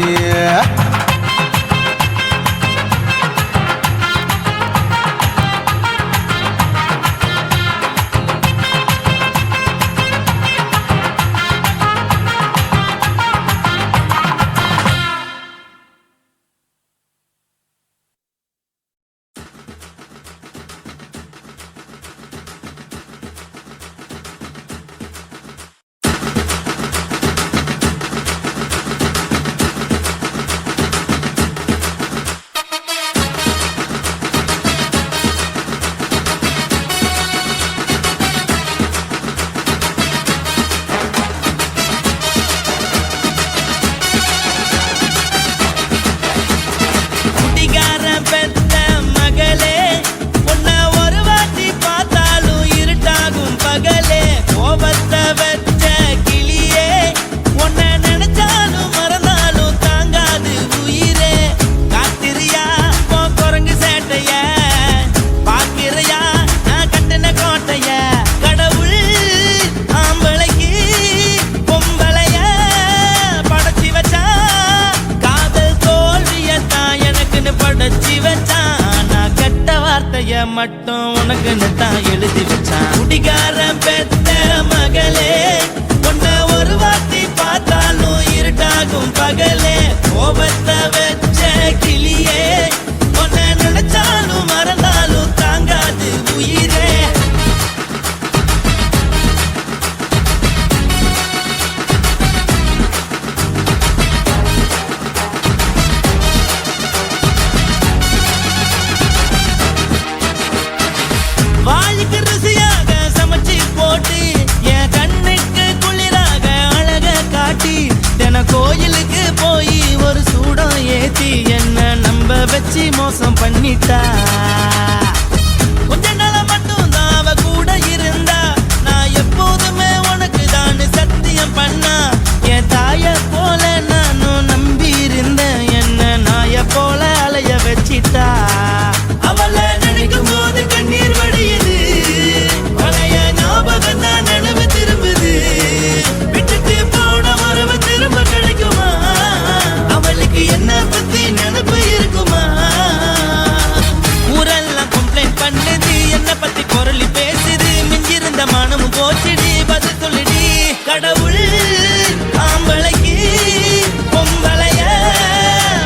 மட்டும் உனக்குன்னு தான் எழுதி வச்சான். குடிகாரன் பெத்த மகளே, உன்னை ஒரு வாட்டி பார்த்தாலும் இருட்டாகும் பகலே. கோபத்தை வச்ச கிளியே, உன்னை நினைச்சாலும் மறந்தாலும் தாங்காது உயிரே. வாய்க்கு ருசியாக சமைச்சு போட்டு என் கண்ணுக்கு குளிராக அழக காட்டி தின கோயிலுக்கு போய் ஒரு சூடம் ஏத்தி என்ன நம்ப வச்சு மோசம் பண்ணிட்டா. கொஞ்ச நாள மட்டும் தான் அவ கூட இருந்தா, நான் எப்போதுமே உனக்கு தான் சத்தியம் பண்ணா. என் தாய போல நானும் நம்பி இருந்தேன், என்ன நாய போல அலைய வச்சிட்டா. அவளை நினைக்கும் போது கண்ணீர் வடியுது, பழைய ஞாபகம் தான் நினைவு திரும்புது. விட்டுட்டு போன உறவு திரும்ப கிடைக்குமா? அவளுக்கு என்ன பத்தி நினைப்பு இருக்குமா? ஊரெல்லாம் கம்ப்ளைண்ட் பண்ணுது, என்ன பத்தி குரலி பேசுது. மிஞ்சிருந்த மானமும் போச்சுடி, பதில் சொல்லுடி. கடவுள் ஆம்பளைக்கு பொம்பளைய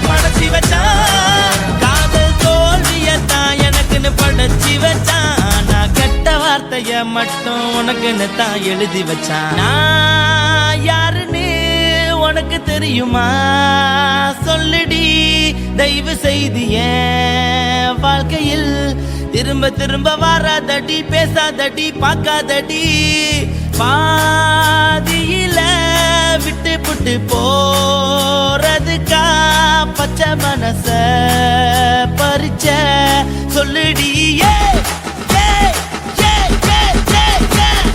படைச்சி வச்சான், காதல் தோல்வியத்தான் எனக்குன்னு படைச்சி வச்சான். நான் கெட்ட வார்த்தைய மட்டும் உனக்குன்னு தான் எழுதி வச்சான். நான் யாருன்னு உனக்கு தெரியுமா? சொல்லுடி தயவு செய்து என் வாழ்க்கையில் திரும்ப திரும்ப வராதடி, பேசாதடி, பார்க்காதடி. பாதியில விட்டு புட்டு போறதுக்கா பச்சை மனச பறிச்ச சொல்லுடி.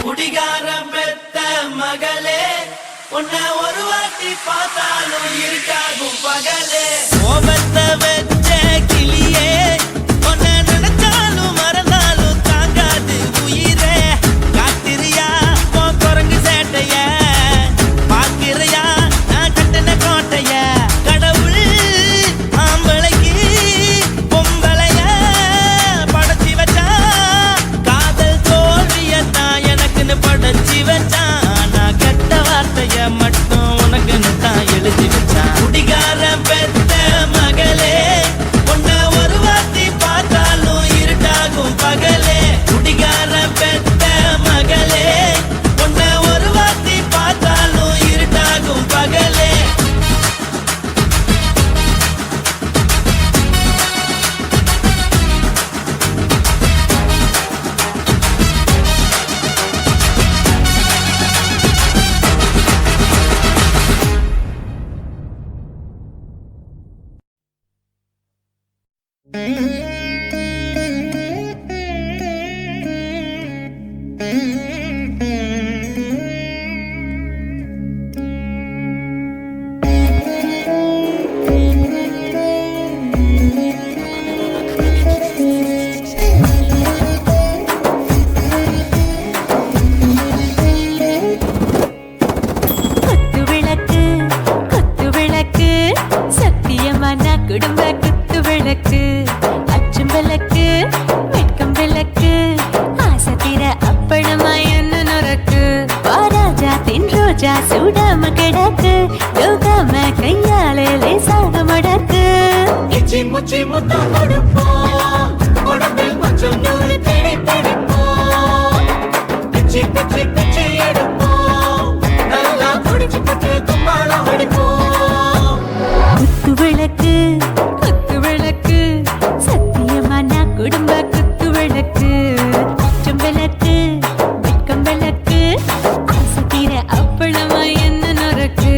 குடிகாரம் பெத்த மகளே, உன்னை ஒரு வாட்டி பார்த்தாலும் இருட்டாகும் பகலே. கோபத்தை வச்ச கிளியே, உன்னை நினைச்சாலும் மறந்தாலும் தாங்காது உயிரே. காத்திரியா உன் குரங்கு சேட்டைய, பாக்கிறையா நான் கட்டின கோட்டைய. கடவுள் ஆம்பளைக்கு பொம்பளைய படைச்சி வச்சா, காதல் தோல்வியத்தான் எனக்குன்னு படைச்சி வச்சான். நான் கெட்ட வார்த்தைய மட்டும் உனக்குன்னு தான் எழுதி வச்சான். குடிகாரன் பெத்த மகளே, உன்னை ஒரு வாட்டி பார்த்தாலும் இருட்டாகும் பகலே. குடிகாரன் பெத்த மகளே, உன்னை ஒரு வாட்டி பார்த்தாலும் இருட்டாகும் பகலே. குத்து விளக்கு குத்து விளக்கு, சத்தியமான குடும்ப குத்து விளக்கு. அச்சும் விளக்கு வெட்கம் விளக்கு, ஆசை தீர அப்பளமா என்ன நொறக்கு. வாராஜா தின் ரோஜா சூடாம கிடக்கு, யோகாம கையாலே லேசாக மடக்கு. இச்சி முச்சி முத்தம் கொடுப்போம், உடம்பில் கொஞ்சம் நூறு தேடி பிடிப்போம். பிச்சி பிச்சி பிச்சி எடுப்போம், நல்லா குடிச்சு பட்டு கும்மாளம் அடிப்போம். குத்து விளக்கு குத்து விளக்கு, சத்தியமான குடும்ப குத்து விளக்கு. அச்சும் விளக்கு வெட்கம் விளக்கு, ஆசை தீர அப்பளமா என்ன நொறக்கு.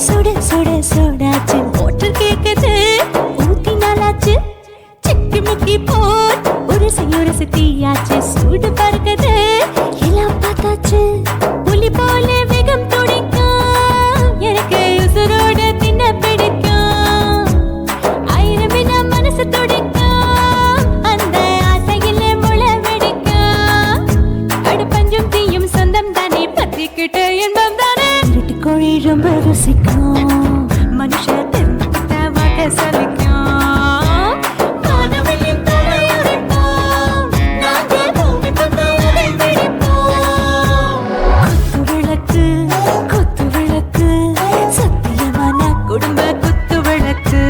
சுட சுட சுடாச்சு மோட்டர் கேக்குது. ரொம்ப ருசிக்கும் மனுஷ தெரிஞ்சுக்கிட்ட வாட்ட சலிக்கும் வானவெளியின் தலையுரைப்போம் நாங்கள் பூமி பந்து அதை பிடிப்போம் குத்து விளக்கு சத்தியமான குடும்ப குத்து விளக்கு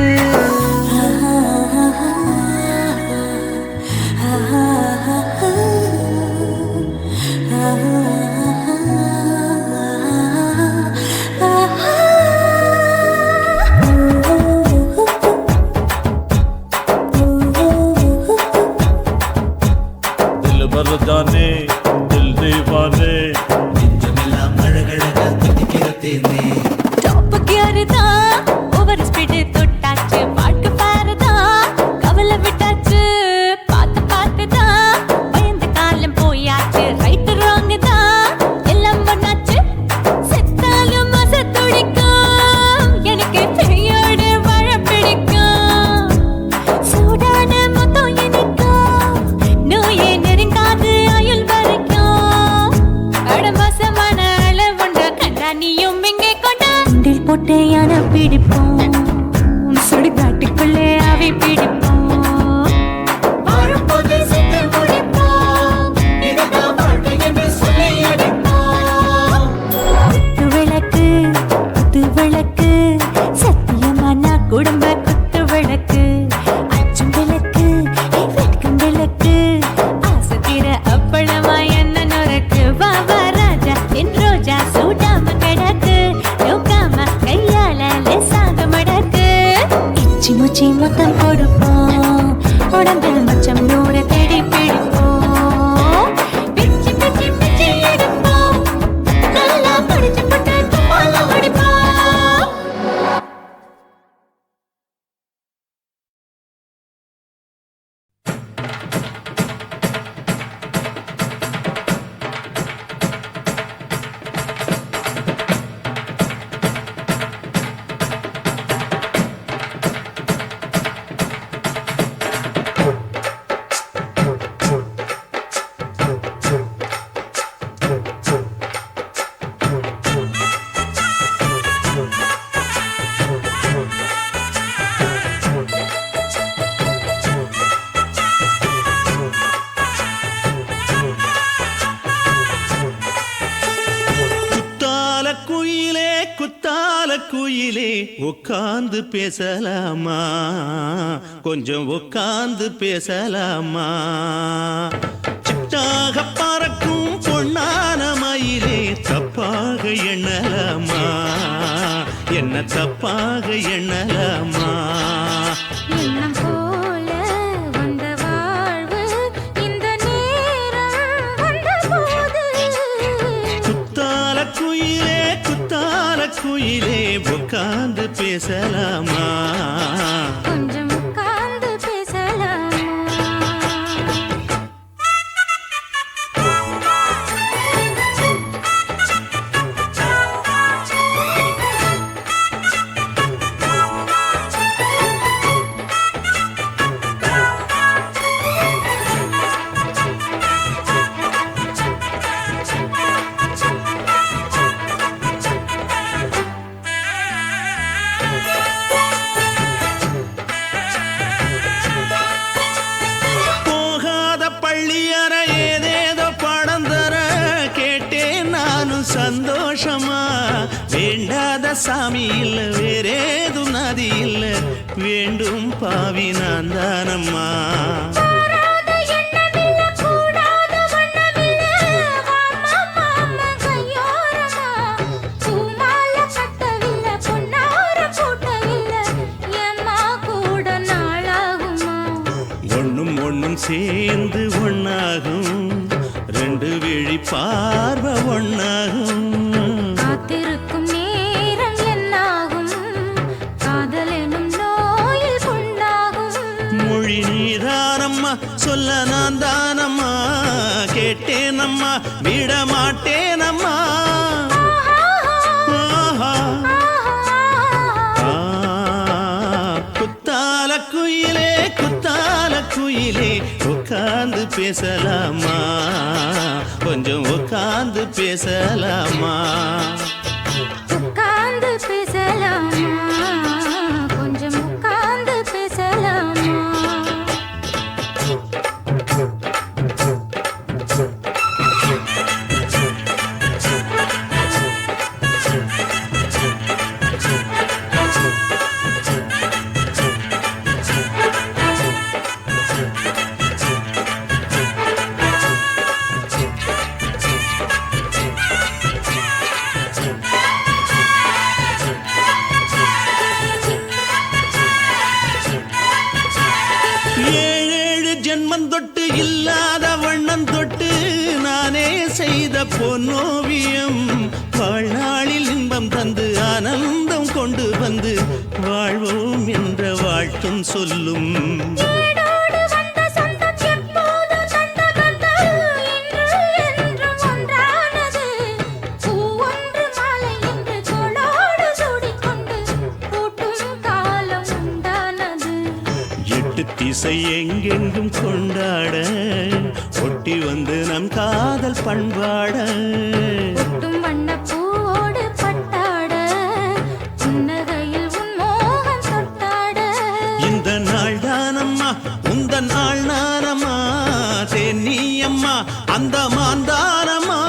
दिल भर जाने दिल दीवाने நெஞ்சமெல்லாம் அழகழகா துடிக்கிறதேனே டாப் கியர் தான் ஓவர் ஸ்பீட் தொட்டாச்சு வாழ்க்கை பாரு தான் கவலை விட்டாச்சு பார்த்து தான் பயந்து காலம் போயாச்சு ரைட் ராங் தான் எல்லாம் பண்ணாச்சு செத்தாலும் மச துடிக்கும் எனக்கு பெரியோடு வாழ பிடிக்கும் சூடான மொத்தம் எனக்கும் நோயே நெருங்காது ஆயுள் வரைக்கும் அடமோசமான அளவுண்ட கண்டா நீயும் இங்கே கொண்டா உண்டில் போட்டு யானை பிடிப்போம் சுடுகாட்டுக்குள்ளே அவை பிடிப்போம் வாழும்போது செத்து முடிப்போம் இதுதான் வாழ்க்கை என்று சொல்லி அடிப்போம் குத்து விளக்கு சத்தியமான குடும்ப குத்து விளக்கு அச்சும் விளக்கு வெட்கும் விளக்கு ஆசத்திர அப்பளமா என்ன நுறக்கு வா ராஜா என் ரோஜா சூடாம கிடக்கு நோக்காம கையால லேசாக மடக்கு இச்சி முச்சி மொத்தம் கொடுப்போம் உடம்பில் மச்சம் நூறு தேடி பிடிப்போம் பிச்சி பிச்சி பிச்சி எடுப்போம் நல்லா படிச்சு போட்டு துப்பால ஓடிப்போம் குத்தால குயிலே உட்கார்ந்து பேசலாமா கொஞ்சம் உட்கார்ந்து பேசலாமா சிட்டாக பறக்கும் பொன்னான மயிலே தப்பாக எண்ணலாமா என்ன தப்பாக எண்ணலாமா எண்ணம் போல வந்த வாழ்வு இந்த நேரம் வந்தபோது குத்தால குயிலே உட்கார்ந்து பேசலாமா கொஞ்சம் உட்கார்ந்து பேசலாமா சந்தோஷமா வேண்டாத சாமி இல்ல வேறேது நதி இல்ல வேண்டும் பாவி நான் தானம்மா ஒண்ணும் ஒண்ணும் சேர்ந்து ஒண்ணாகும் ரெண்டு விழி பார்வை ஒண்ணாகும் காத்திருக்கும் நேரம் என்னாகும் காதல் எனும் நோயில் கொண்டாகும் மொழி நீதானம்மா சொல்ல நான் தானம்மா கேட்டேனம்மா விட மாட்டேனம்மா குத்தால குயிலே உட்கார்ந்து பேசலாமா கொஞ்சம் உட்கார்ந்து பேசலாமா உட்கார்ந்து வந்து வாழ்வோம் என்ற வாழ்த்தும் சொல்லும். ஏடோடு வந்த சொந்தம் எப்போதும் தந்த பந்தம் இன்று என்றும் ஒன்றானது. பூ ஒன்று மாலை என்று தோளோடு சூடிக்கொண்டு பூட்டும் காலம் உண்டானது. எட்டு திசை எங்கெங்கும் கொண்டாட ஒட்டி வந்து நம் காதல் பண்பாட. ஒட்டும் வண்ணப் பூவோடு பட்டாட புன்னகையில் உன் மோகம் தொட்டாட. இந்த நாள் தானம்மா உந்த நாள் நானம்மா தேனி அம்மா அந்த மாந்தானம்மா.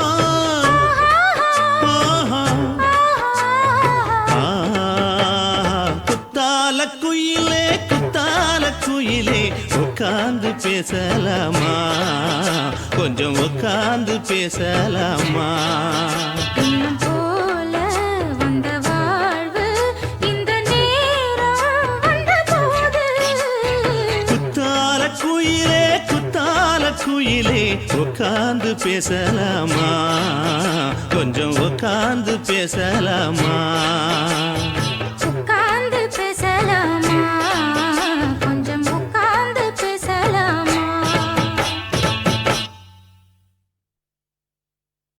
குத்தால குயிலே குத்தால குயிலே உட்கார்ந்து பேசலாமா, கொஞ்சம் உட்கார்ந்து பேசலாமா. இன்னும் போல வந்த வாழ்வு இந்த நேரம் வந்த போது. குத்தால குயிலே குத்தால குயிலே உட்கார்ந்து பேசலாமா, கொஞ்சம் உட்கார்ந்து பேசலாமா. உட்கார்